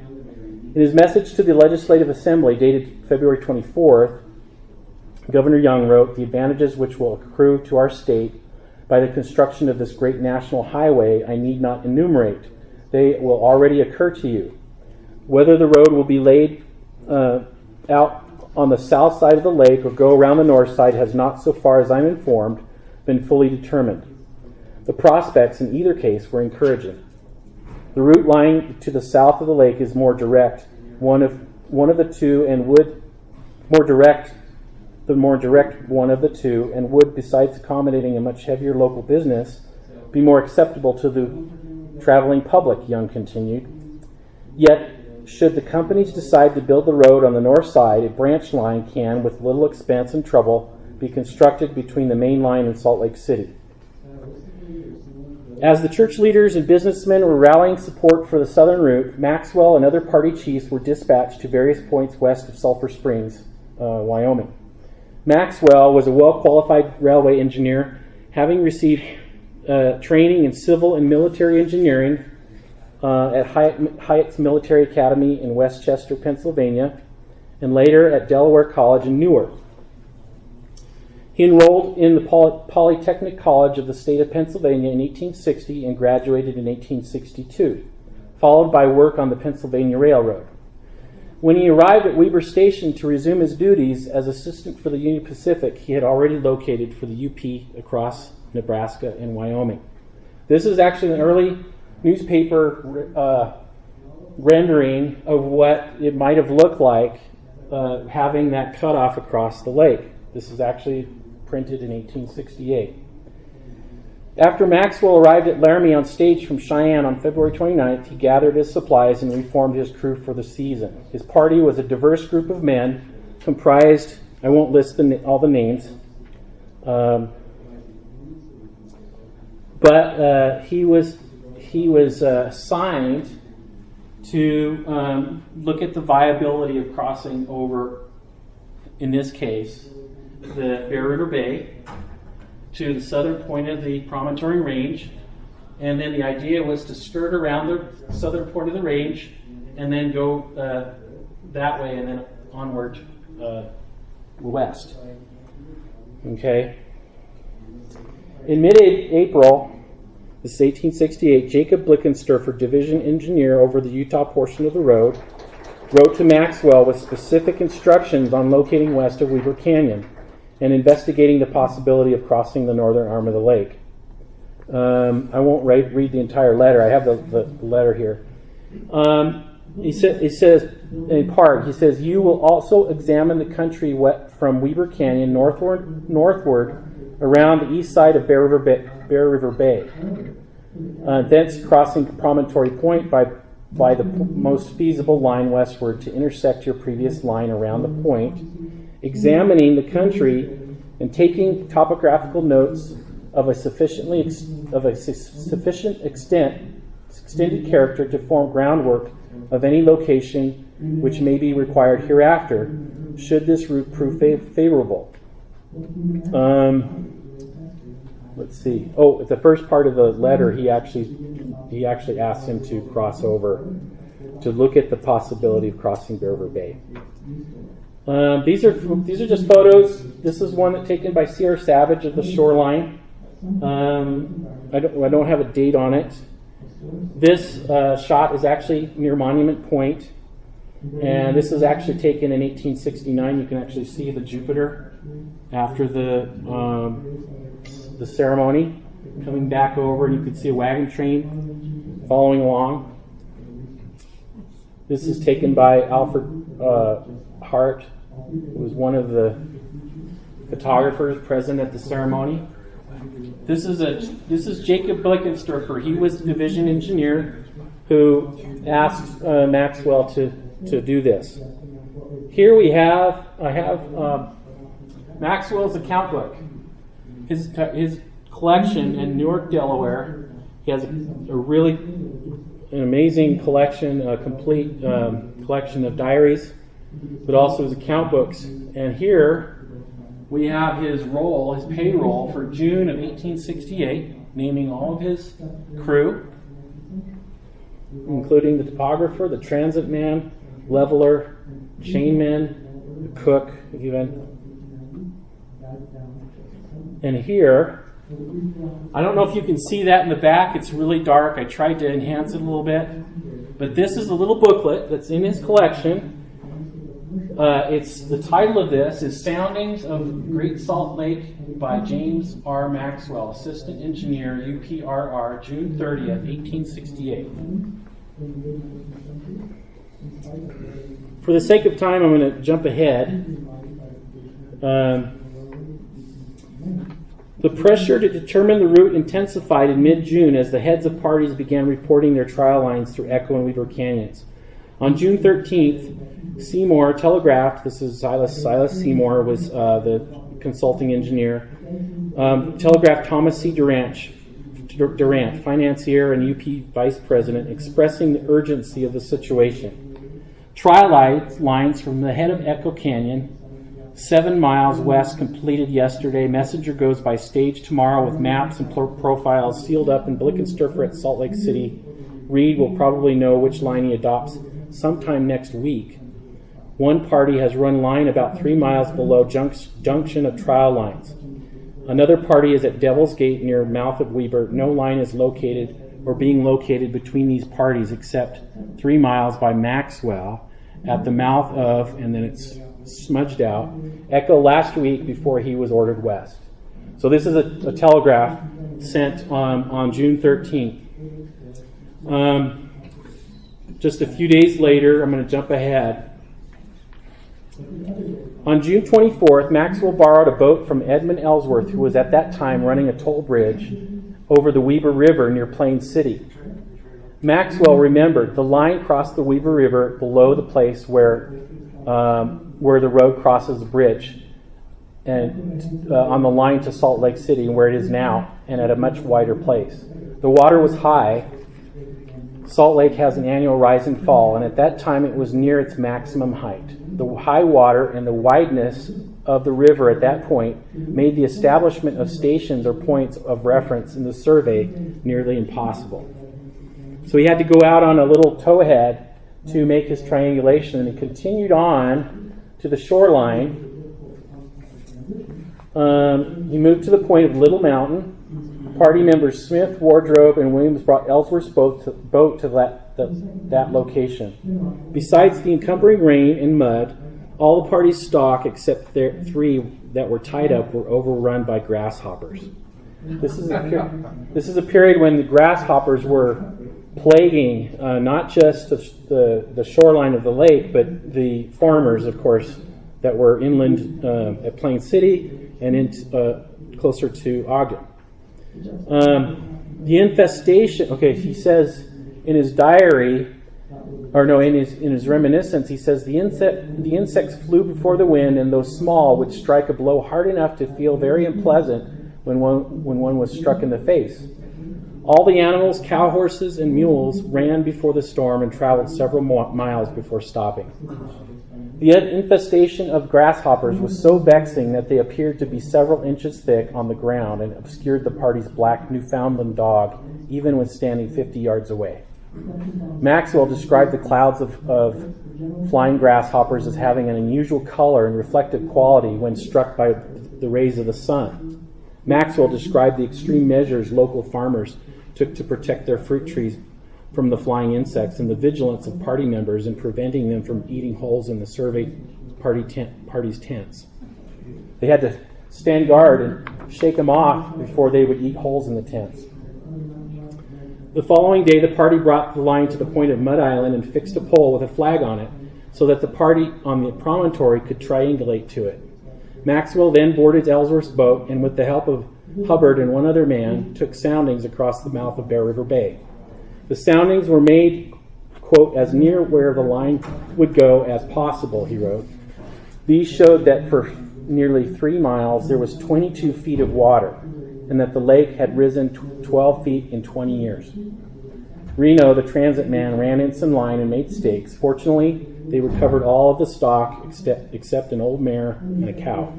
In his message to the Legislative Assembly, dated February 24th, Governor Young wrote, "The advantages which will accrue to our state by the construction of this great national highway I need not enumerate. They will already occur to you. Whether the road will be laid out on the south side of the lake or go around the north side has not, so far as I'm informed, been fully determined. The prospects in either case were encouraging. The route lying to the south of the lake is more direct, one of the two, and would, besides accommodating a much heavier local business, be more acceptable to the traveling public," Young continued. Yet, should the companies decide to build the road on the north side, a branch line can, with little expense and trouble, be constructed between the main line and Salt Lake City. As the church leaders and businessmen were rallying support for the southern route, Maxwell and other party chiefs were dispatched to various points west of Sulphur Springs, Wyoming. Maxwell was a well-qualified railway engineer, having received training in civil and military engineering at Hyatt's Military Academy in Westchester, Pennsylvania, and later at Delaware College in Newark. He enrolled in the Polytechnic College of the state of Pennsylvania in 1860 and graduated in 1862, followed by work on the Pennsylvania Railroad. When he arrived at Weber Station to resume his duties as assistant for the Union Pacific, he had already located for the UP across Nebraska and Wyoming. This is actually an early newspaper rendering of what it might have looked like having that cutoff across the lake. This is actually printed in 1868. After Maxwell arrived at Laramie on stage from Cheyenne on February 29th, he gathered his supplies and reformed his crew for the season. His party was a diverse group of men comprised, I won't list all the names, but he was assigned to look at the viability of crossing over, in this case, the Bear River Bay to the southern point of the promontory range, and then the idea was to skirt around the southern point of the range and then go that way and then onward west. Okay. In mid-April, this is 1868, Jacob Blickensturfer, division engineer over the Utah portion of the road, wrote to Maxwell with specific instructions on locating west of Weber Canyon and investigating the possibility of crossing the northern arm of the lake. I won't read the entire letter. I have the letter here. He says, in part, he says, you will also examine the country from Weber Canyon northward around the east side of Bear River Bay. Thence crossing Promontory Point by the most feasible line westward to intersect your previous line around the point, examining the country and taking topographical notes of a sufficient extended character to form groundwork of any location which may be required hereafter, should this route prove favorable. Let's see. Oh, the first part of the letter, he actually asked him to cross over, to look at the possibility of crossing Bear River Bay. These are just photos. This is one taken by C.R. Savage of the shoreline. I don't have a date on it. This shot is actually near Monument Point, and this is actually taken in 1869. You can actually see the Jupiter after the ceremony coming back over, and you can see a wagon train following along. This is taken by Alfred Hart, who was one of the photographers present at the ceremony. This is Jacob Blickensturfer. He was the division engineer who asked Maxwell to do this. Here I have Maxwell's account book. His collection in Newark, Delaware. He has an amazing collection, a complete collection of diaries, but also his account books. And here we have his roll, his payroll for June of 1868, naming all of his crew, including the topographer, the transit man, leveler, chainman, the cook, even. And here, I don't know if you can see that in the back. It's really dark. I tried to enhance it a little bit. But this is a little booklet that's in his collection. The title of this is Soundings of Great Salt Lake by James R. Maxwell, Assistant Engineer, UPRR, June 30th, 1868. For the sake of time, I'm going to jump ahead. The pressure to determine the route intensified in mid-June as the heads of parties began reporting their trial lines through Echo and Weber Canyons. On June 13th, Seymour telegraphed, this is Silas Seymour was the consulting engineer, telegraphed Thomas C. Durant, financier and UP vice president, expressing the urgency of the situation. Trial lines from the head of Echo Canyon, 7 miles west, completed yesterday. Messenger goes by stage tomorrow with maps and profiles sealed up in Blickensturfer at Salt Lake City. Reed will probably know which line he adopts sometime next week. One party has run line about 3 miles below junction of trial lines. Another party is at Devil's Gate near mouth of Weber. No line is located or being located between these parties except 3 miles by Maxwell at the mouth of, and then it's smudged out, Echo last week before he was ordered west. So this is a telegraph sent on June 13th. Just a few days later, I'm going to jump ahead. On June 24th, Maxwell borrowed a boat from Edmund Ellsworth, who was at that time running a toll bridge over the Weber River near Plain City. Maxwell remembered the line crossed the Weber River below the place where the road crosses the bridge, and on the line to Salt Lake City, where it is now, and at a much wider place. The water was high. Salt Lake has an annual rise and fall, and at that time it was near its maximum height. The high water and the wideness of the river at that point made the establishment of stations or points of reference in the survey nearly impossible. So he had to go out on a little towhead to make his triangulation, and he continued on to the shoreline. He moved to the point of Little Mountain. Party members Smith, Wardrobe, and Williams brought Ellsworth's boat to that location. Besides the encumbering rain and mud, all the party's stock, except their 3 that were tied up, were overrun by grasshoppers. This is a period when the grasshoppers were plaguing not just the shoreline of the lake, but the farmers, of course, that were inland at Plain City and closer to Ogden. The infestation, he says in his diary, in his reminiscence, he says the insects flew before the wind, and though small, would strike a blow hard enough to feel very unpleasant when one was struck in the face. All the animals, cow, horses, and mules ran before the storm and traveled several miles before stopping. The infestation of grasshoppers was so vexing that they appeared to be several inches thick on the ground and obscured the party's black Newfoundland dog, even when standing 50 yards away. Maxwell described the clouds of flying grasshoppers as having an unusual color and reflective quality when struck by the rays of the sun. Maxwell described the extreme measures local farmers took to protect their fruit trees from the flying insects and the vigilance of party members in preventing them from eating holes in the survey party's tents. They had to stand guard and shake them off before they would eat holes in the tents. The following day, the party brought the line to the point of Mud Island and fixed a pole with a flag on it so that the party on the promontory could triangulate to it. Maxwell then boarded Ellsworth's boat and, with the help of Hubbard and one other man, took soundings across the mouth of Bear River Bay. The soundings were made, quote, as near where the line would go as possible, he wrote. These showed that for nearly 3 miles there was 22 feet of water, and that the lake had risen 12 feet in 20 years. Reno, the transit man, ran in some line and made stakes. Fortunately, they recovered all of the stock except an old mare and a cow.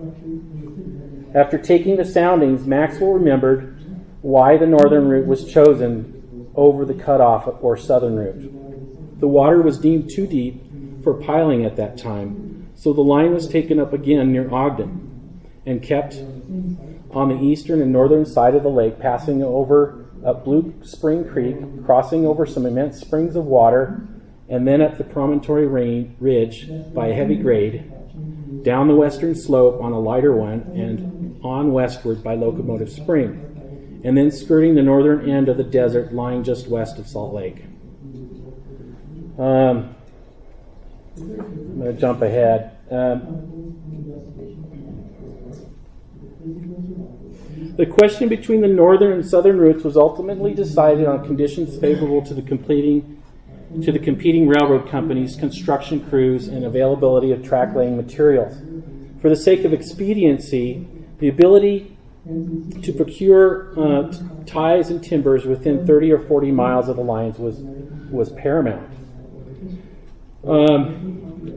After taking the soundings, Maxwell remembered why the northern route was chosen over the cutoff or southern route. The water was deemed too deep for piling at that time, so the line was taken up again near Ogden and kept on the eastern and northern side of the lake, passing over up Blue Spring Creek, crossing over some immense springs of water, and then up the promontory ridge by a heavy grade, down the western slope on a lighter one, and on westward by Locomotive Spring, and then skirting the northern end of the desert lying just west of Salt Lake. I'm going to jump ahead. The question between the northern and southern routes was ultimately decided on conditions favorable to the competing railroad companies, construction crews, and availability of track laying materials. For the sake of expediency, the ability to procure ties and timbers within 30 or 40 miles of the lines was paramount.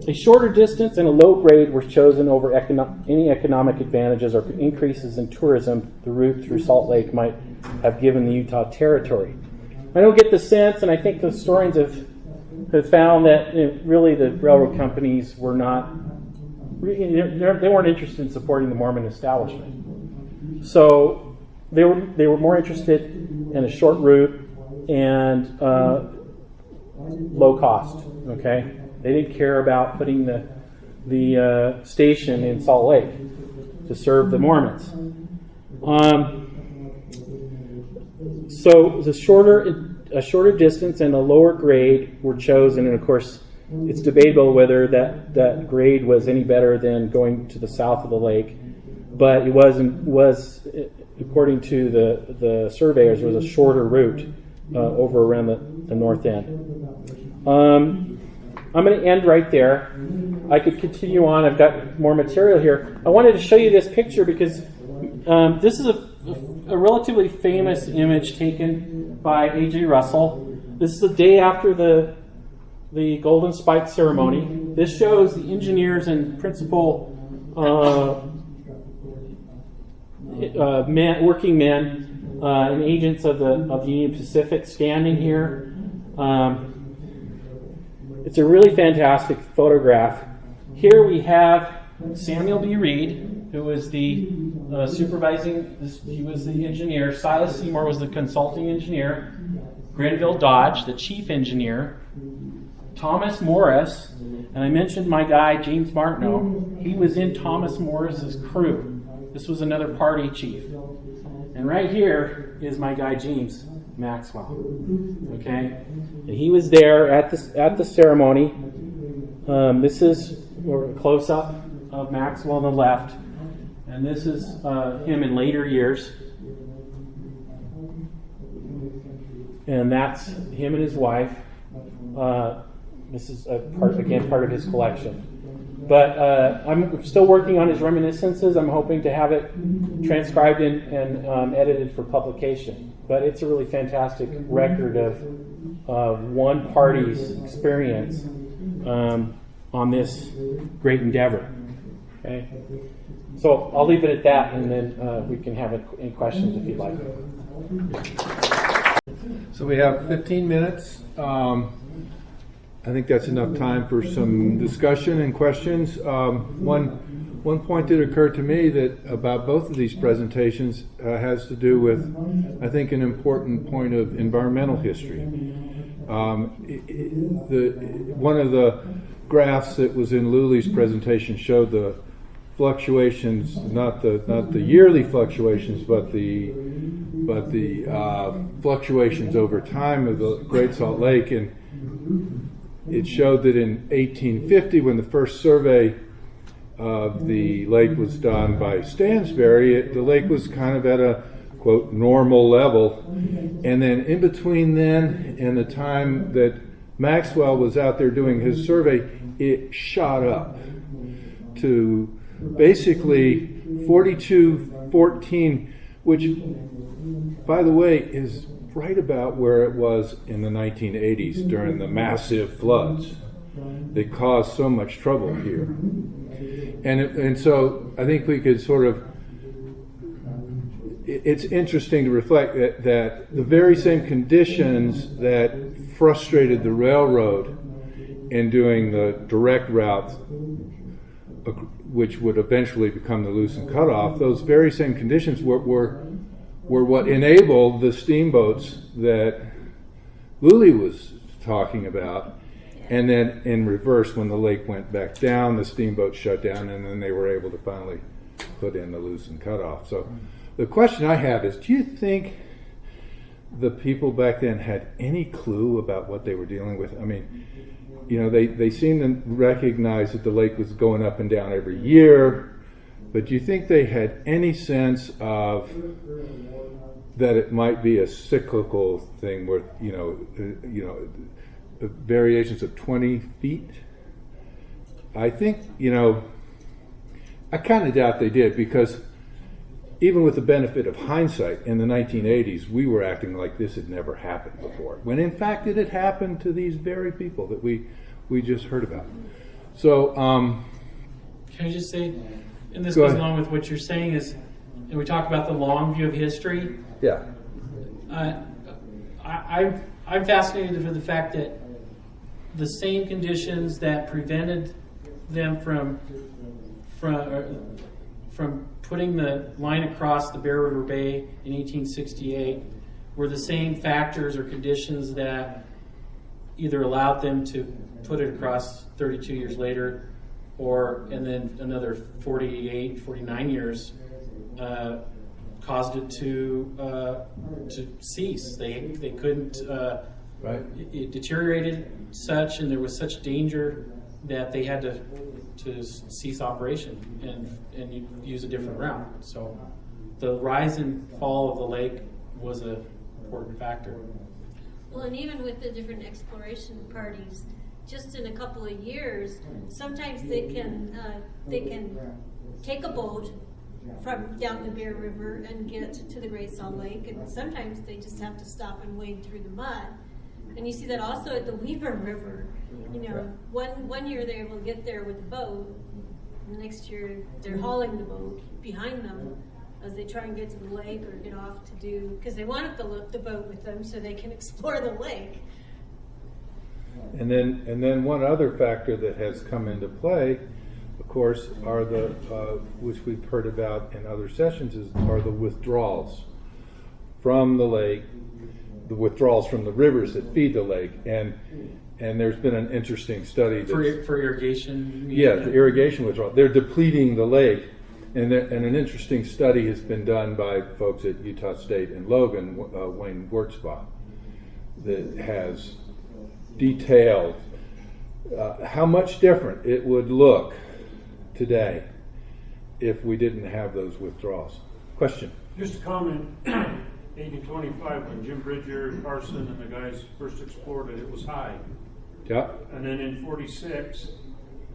A shorter distance and a low grade were chosen over any economic advantages or increases in tourism the route through Salt Lake might have given the Utah Territory. I don't get the sense, and I think the historians have found that really the railroad companies were not, they weren't interested in supporting the Mormon establishment. So they were more interested in a short route and low cost. Okay, they didn't care about putting the station in Salt Lake to serve the Mormons. So a shorter distance and a lower grade were chosen, and of course It's debatable whether that grade was any better than going to the south of the lake, but it was according to the surveyors, was a shorter route over around the north end. I'm going to end right there. I could continue on. I've got more material here. I wanted to show you this picture because this is a relatively famous image taken by A.J. Russell. This is the day after the Golden Spike ceremony. This shows the engineers and principal working men and agents of the Union Pacific standing here. It's a really fantastic photograph. Here we have Samuel B. Reed, who was the supervising, he was the engineer. Silas Seymour was the consulting engineer. Grenville Dodge, the chief engineer. Thomas Morris, and I mentioned my guy, James Martineau. He was in Thomas Morris's crew. This was another party chief. And right here is my guy, James Maxwell. Okay? And he was there at the ceremony. This is a close-up of Maxwell on the left. And this is him in later years. And that's him and his wife. This is part of his collection. But I'm still working on his reminiscences. I'm hoping to have it transcribed and edited for publication. But it's a really fantastic record of one party's experience on this great endeavor. Okay, so I'll leave it at that, and then we can have any questions if you'd like.
So we have 15 minutes. I think that's enough time for some discussion and questions. One point that occurred to me that about both of these presentations has to do with, I think, an important point of environmental history. One of the graphs that was in Luli's presentation showed the fluctuations, not the yearly fluctuations, but the fluctuations over time of the Great Salt Lake. And it showed that in 1850, when the first survey of the lake was done by Stansbury, the lake was kind of at a, quote, normal level. And then in between then and the time that Maxwell was out there doing his survey, it shot up to basically 4214, which, by the way, is right about where it was in the 1980s during the massive floods that caused so much trouble here. And so I think we could sort of, it's interesting to reflect that the very same conditions that frustrated the railroad in doing the direct route, which would eventually become the Lucid Cutoff, those very same conditions were what enabled the steamboats that Luli was talking about. And then in reverse, when the lake went back down, the steamboats shut down, and then they were able to finally put in the Lucid Cutoff. So the question I have is, do you think the people back then had any clue about what they were dealing with? I mean, you know, they seemed to recognize that the lake was going up and down every year, but do you think they had any sense of that it might be a cyclical thing where, you know, variations of 20 feet? I think, you know, I kind of doubt they did, because even with the benefit of hindsight, in the 1980s, we were acting like this had never happened before, when in fact it had happened to these very people that we just heard about. So,
can I just say, and this goes along with what you're saying, is, and we talk about the long view of history.
Yeah.
I'm fascinated with the fact that the same conditions that prevented them from putting the line across the Bear River Bay in 1868 were the same factors or conditions that either allowed them to put it across 32 years later, and then another 49 years caused it to cease. They couldn't
Right.
it deteriorated such, and there was such danger that they had to cease operation and use a different route. So the rise and fall of the lake was an important factor.
Well, and even with the different exploration parties, just in a couple of years, sometimes they can take a boat from down the Bear River and get to the Great Salt Lake, and sometimes they just have to stop and wade through the mud. And you see that also at the Weaver River. You know, one year they're able to get there with the boat, and the next year they're hauling the boat behind them as they try and get to the lake or get off to do, because they wanted the boat with them so they can explore the lake.
And then one other factor that has come into play, of course, are the which we've heard about in other sessions, are the withdrawals from the lake, the withdrawals from the rivers that feed the lake, and there's been an interesting study
For irrigation?
Yeah, the irrigation withdrawal. They're depleting the lake, and an interesting study has been done by folks at Utah State and Logan, Wayne Wurtzbach, that has detailed how much different it would look today if we didn't have those withdrawals. Question?
Just a comment. 1825, when Jim Bridger, Carson, and the guys first explored it, it was high.
Yeah.
And then in 46,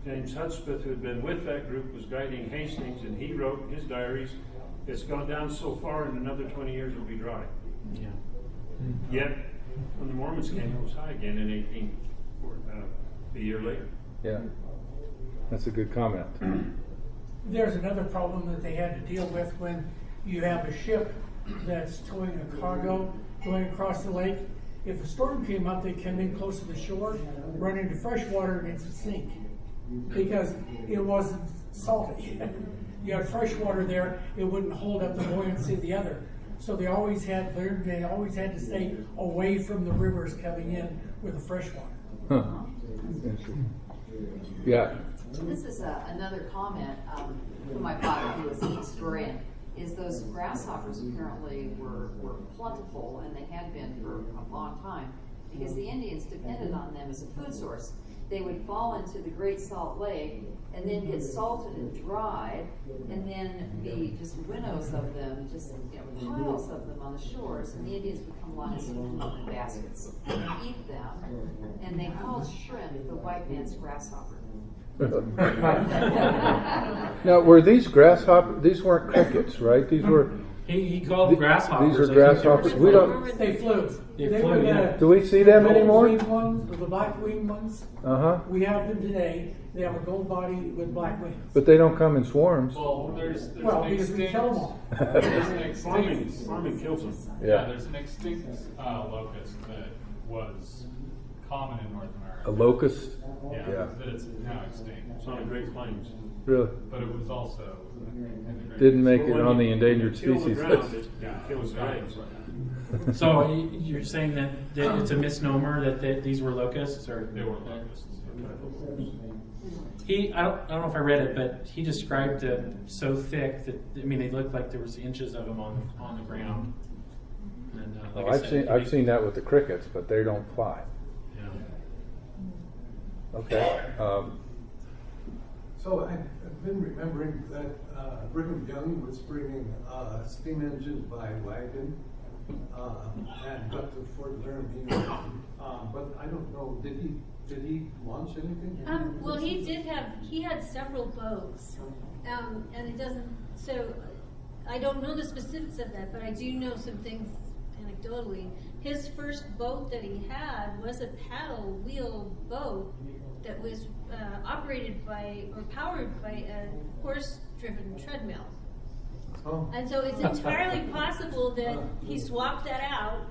James Hudspeth, who had been with that group, was guiding Hastings, and he wrote in his diaries, it's gone down so far, in another 20 years it'll be dry.
Yeah.
Yet, when the Mormons came, it was high again in a year later.
Yeah. That's a good comment.
There's another problem that they had to deal with when you have a ship that's towing a cargo going across the lake. If a storm came up, they come in close to the shore, run into fresh water, and it's a sink because it wasn't salty. You had fresh water there, it wouldn't hold up the buoyancy of the other. So they always had to stay away from the rivers coming in with the fresh water.
Huh. Yeah.
This is another comment from my father, who was a historian, is those grasshoppers apparently were plentiful, and they had been for a long time, because the Indians depended on them as a food source. They would fall into the Great Salt Lake and then get salted and dried, and then be just winnows of them, just piles of them on the shores, and the Indians would come along and scoop them up in baskets and eat them, and they called shrimp the white man's grasshopper.
Now, were these grasshoppers? These weren't crickets, right? These were.
He called them grasshoppers.
These are grasshoppers. We don't.
They flew.
They flew, yeah.
Do we see them anymore?
The ones, the black winged ones.
We
have them today. They have a gold body with black wings.
But they don't come in swarms.
Well, there's
Because we kill them all.
There's an extinct.
Farming kills them.
Yeah, there's an extinct locust that was common in North America.
A locust?
Yeah. That it's now extinct.
It's on the Great Plains.
Really?
But it was also in the Great
Didn't make
But
it
when
on the
you
endangered
kill the
species
ground,
list.
it kills the eggs.
So you're saying that it's a misnomer that these were locusts, or
They were locusts.
I don't know if I read it, but he described them so thick that they looked like there was inches of them on the ground. And, like I said,
I've seen that with the crickets, but they don't fly.
Yeah.
Okay.
So I've been remembering that Brigham Young was bringing steam engine by wagon and got to Fort Laramie. But I don't know, did he launch anything?
Well, he had several boats, and it doesn't. So I don't know the specifics of that, but I do know some things anecdotally. His first boat that he had was a paddle wheel boat that was operated by or powered by a horse-driven treadmill.
Oh.
And so it's entirely possible that he swapped that out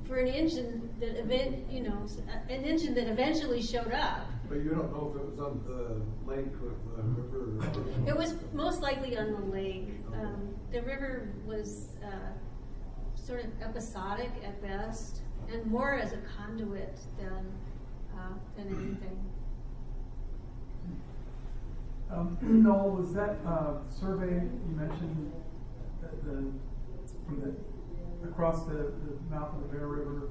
for an engine that an engine that eventually showed up.
But you don't know if it was on the lake or the river?
It was most likely on the lake. The river was sort of episodic at best, and more as a conduit than anything.
Noel, was that survey you mentioned across the mouth of the Bear River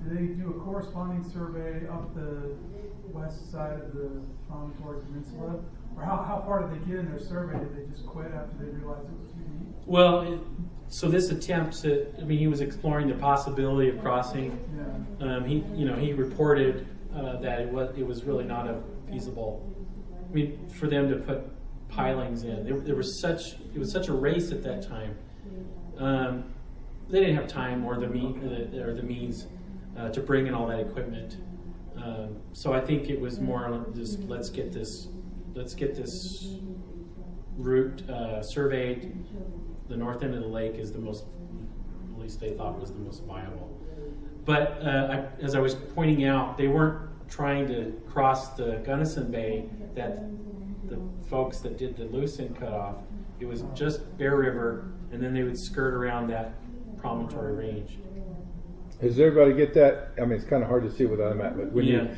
Do they do a corresponding survey up the west side of the promontory peninsula? Or how far did they get in their survey? Did they just quit after they realized it was too deep?
Well, so this attempt to, I mean, he was exploring the possibility of crossing.
Yeah.
He reported that it was really not a feasible. I mean, for them to put pilings in, it was such a race at that time. They didn't have time or the means to bring in all that equipment. So I think it was more just let's get this route surveyed. The north end of the lake is the most, at least they thought was the most viable. But as I was pointing out, they weren't trying to cross the Gunnison Bay that the folks that did the Lucid Cutoff. It was just Bear River, and then they would skirt around that promontory range.
Does everybody get that? I mean, it's kind of hard to see without a map, but when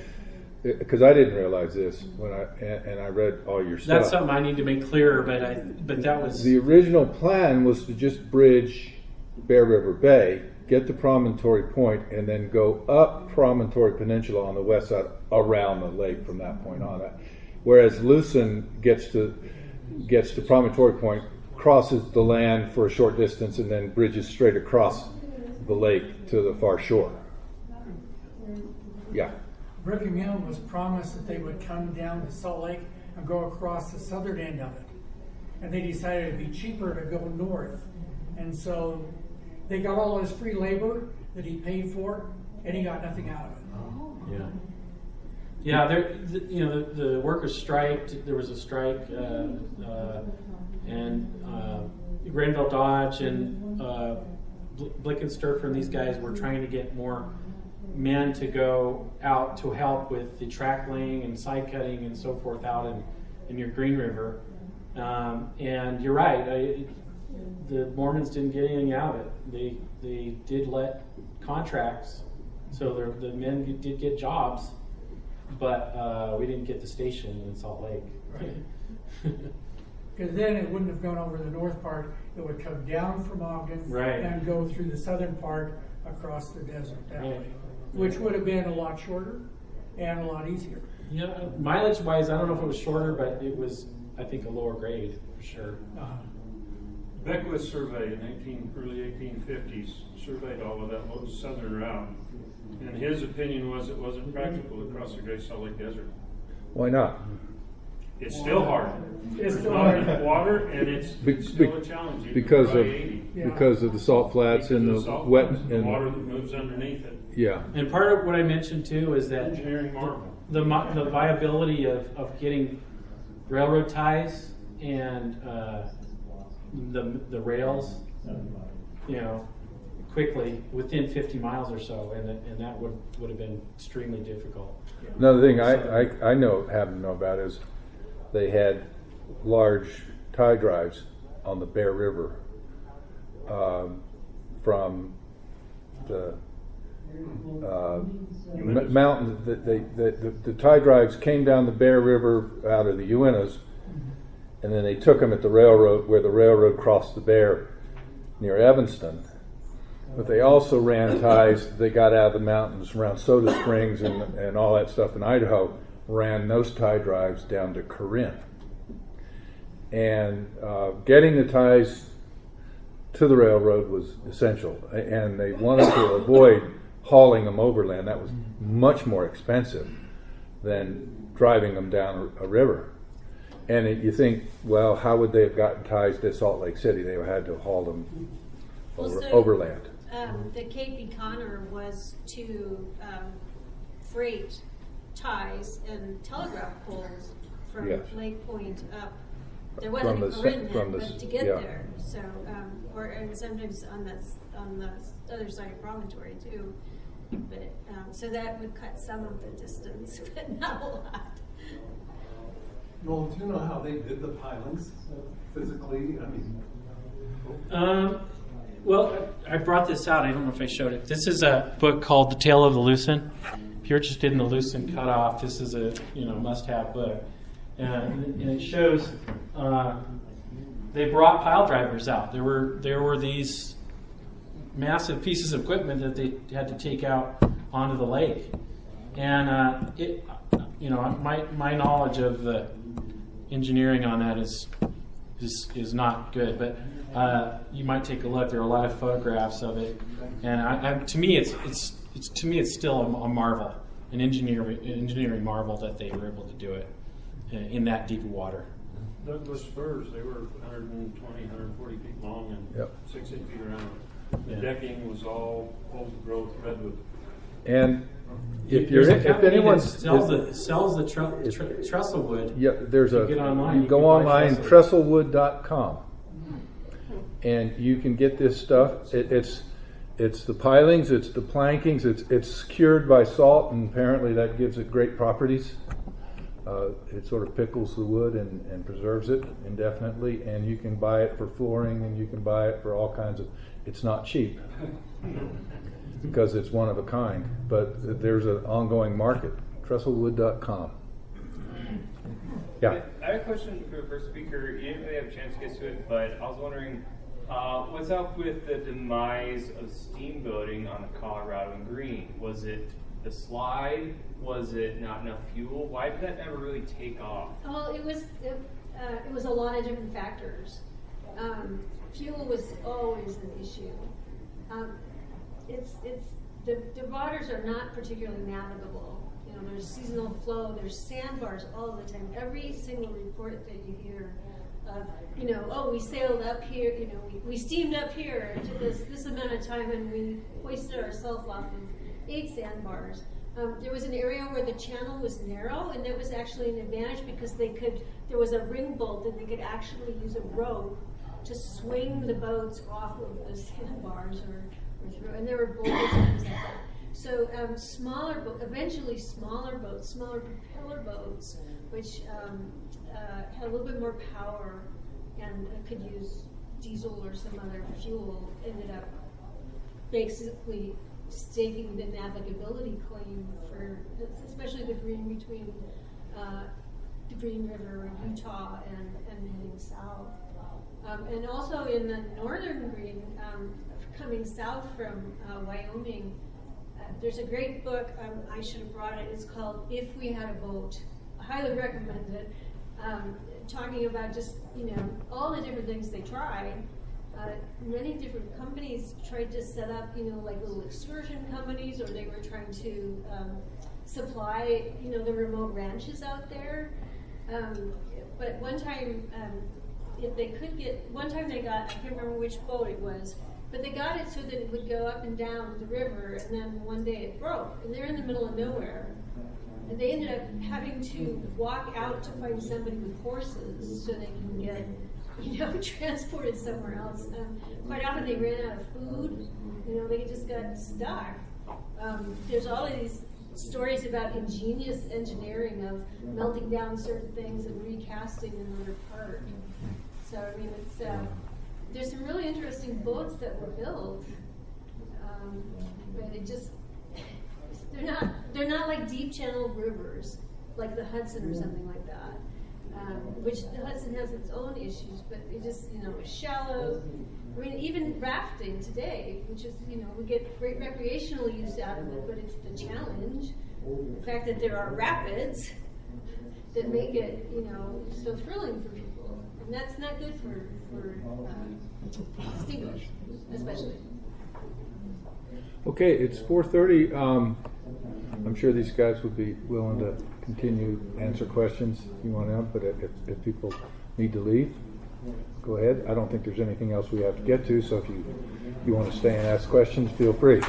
because I didn't realize this when I read all your stuff.
That's something I need to make clearer, but that was
the original plan was to just bridge Bear River Bay, get to Promontory Point, and then go up Promontory Peninsula on the west side around the lake from that point on. Whereas Lucid gets to Promontory Point, crosses the land for a short distance, and then bridges straight across the lake to the far shore. Yeah.
Brigham Young was promised that they would come down to Salt Lake and go across the southern end of it. And they decided it'd be cheaper to go north. And so they got all his free labor that he paid for, and he got nothing out of it.
Yeah. The workers striked. There was a strike, and Granville Dodge and Blickensturfer and these guys were trying to get more men to go out to help with the track laying and side cutting and so forth out in near Green River. And you're right, the Mormons didn't get anything out of it. They did let contracts, so the men did get jobs, but we didn't get the station in Salt Lake.
Right. Because then it wouldn't have gone over the north part. It would come down from Ogden and go through the southern part across the desert that way, which would have been a lot shorter and a lot easier.
Yeah, mileage-wise, I don't know if it was shorter, but it was, I think, a lower grade for sure.
Beckwith's survey in early 1850s surveyed all of that southern route, and his opinion was it wasn't practical to cross the Great Salt Lake Desert.
Why not?
It's still hard.
It's still hard.
Water, and it's still a challenge.
Because of the salt flats and the wet and
water that moves underneath it.
Yeah.
And part of what I mentioned too is that
engineering marvel.
The viability of getting railroad ties and the rails, quickly within 50 miles or so, and that would have been extremely difficult.
Another thing I happen to know about is they had large tie drives on the Bear River from the mountain. The tie drives came down the Bear River out of the Uintas, and then they took them at the railroad where the railroad crossed the Bear near Evanston. But they also ran ties. They got out of the mountains around Soda Springs and all that stuff in Idaho, ran those tie drives down to Corinth. And getting the ties to the railroad was essential. And they wanted to avoid hauling them overland. That was much more expensive than driving them down a river. And you think, well, how would they have gotten ties to Salt Lake City? They had to haul them overland.
The Cape Econer was to freight ties and telegraph poles from Lake Point up. There wasn't a Corinth but to get there. So, and sometimes on the other side of Promontory too. But so that would cut some of the distance, but not a lot.
Noel, do you know how they did the pilings physically?
Well, I brought this out. I don't know if I showed it. This is a book called The Tale of the Lucid. If you're interested in the Lucid Cutoff, this is a must-have book. And it shows they brought pile drivers out. There were these massive pieces of equipment that they had to take out onto the lake. And my knowledge of the engineering on that is not good, but you might take a look. There are a lot of photographs of it, and to me, it's still a marvel, an engineering marvel that they were able to do it in that deep water.
Douglas firs, they were 120, 140 feet long and 6-8 feet around. The decking was all old growth redwood.
And if anyone sells
the trestle wood,
there's
you get online,
you go online, trestlewood.com, and you can get this stuff. It's the pilings, it's the plankings, it's secured by salt, and apparently that gives it great properties. It sort of pickles the wood and preserves it indefinitely, and you can buy it for flooring, and you can buy it for all kinds of. It's not cheap because it's one of a kind, but there's an ongoing market. Trestlewood.com. Yeah.
I have a question for the first speaker. You didn't really have a chance to get to it, but I was wondering what's up with the demise of steamboating on the Colorado and Green? Was it the slide? Was it not enough fuel? Why did that never really take off?
Well, it was a lot of different factors. Fuel was always an issue. The waters are not particularly navigable. You know, there's seasonal flow. There's sandbars all the time. Every single report that you hear of, we sailed up here. We steamed up here to this amount of time, and we hoisted ourselves off of 8 sandbars. There was an area where the channel was narrow, and that was actually an advantage because there was a ring bolt, and they could actually use a rope to swing the boats off of the sandbars or through, and there were boulders and things like that. So eventually smaller boats, smaller propeller boats, which had a little bit more power and could use diesel or some other fuel, ended up basically staking the navigability claim for, especially the green between the Green River, Utah, and heading south. And also in the northern Green, coming south from Wyoming, there's a great book, I should have brought it, it's called If We Had a Boat. I highly recommend it. Talking about just, all the different things they tried. Many different companies tried to set up, like little excursion companies, or they were trying to supply, the remote ranches out there. But one time, they got, I can't remember which boat it was, but they got it so that it would go up and down the river, and then one day it broke, and they're in the middle of nowhere. And they ended up having to walk out to find somebody with horses so they can get, transported somewhere else. Quite often they ran out of food, they just got stuck. There's all of these stories about ingenious engineering of melting down certain things and recasting another part. So, there's some really interesting boats that were built, but they're not like deep channel rivers, like the Hudson or something like that. Which the Hudson has its own issues, but it just, is shallow. Even rafting today, which is, we get great recreational use out of it, but it's the challenge. The fact that there are rapids that make it, so thrilling for people. And that's not good for steamboats, especially.
Okay, it's 4:30. I'm sure these guys would be willing to continue to answer questions if you want to, but if people need to leave, go ahead. I don't think there's anything else we have to get to, so if you want to stay and ask questions, feel free.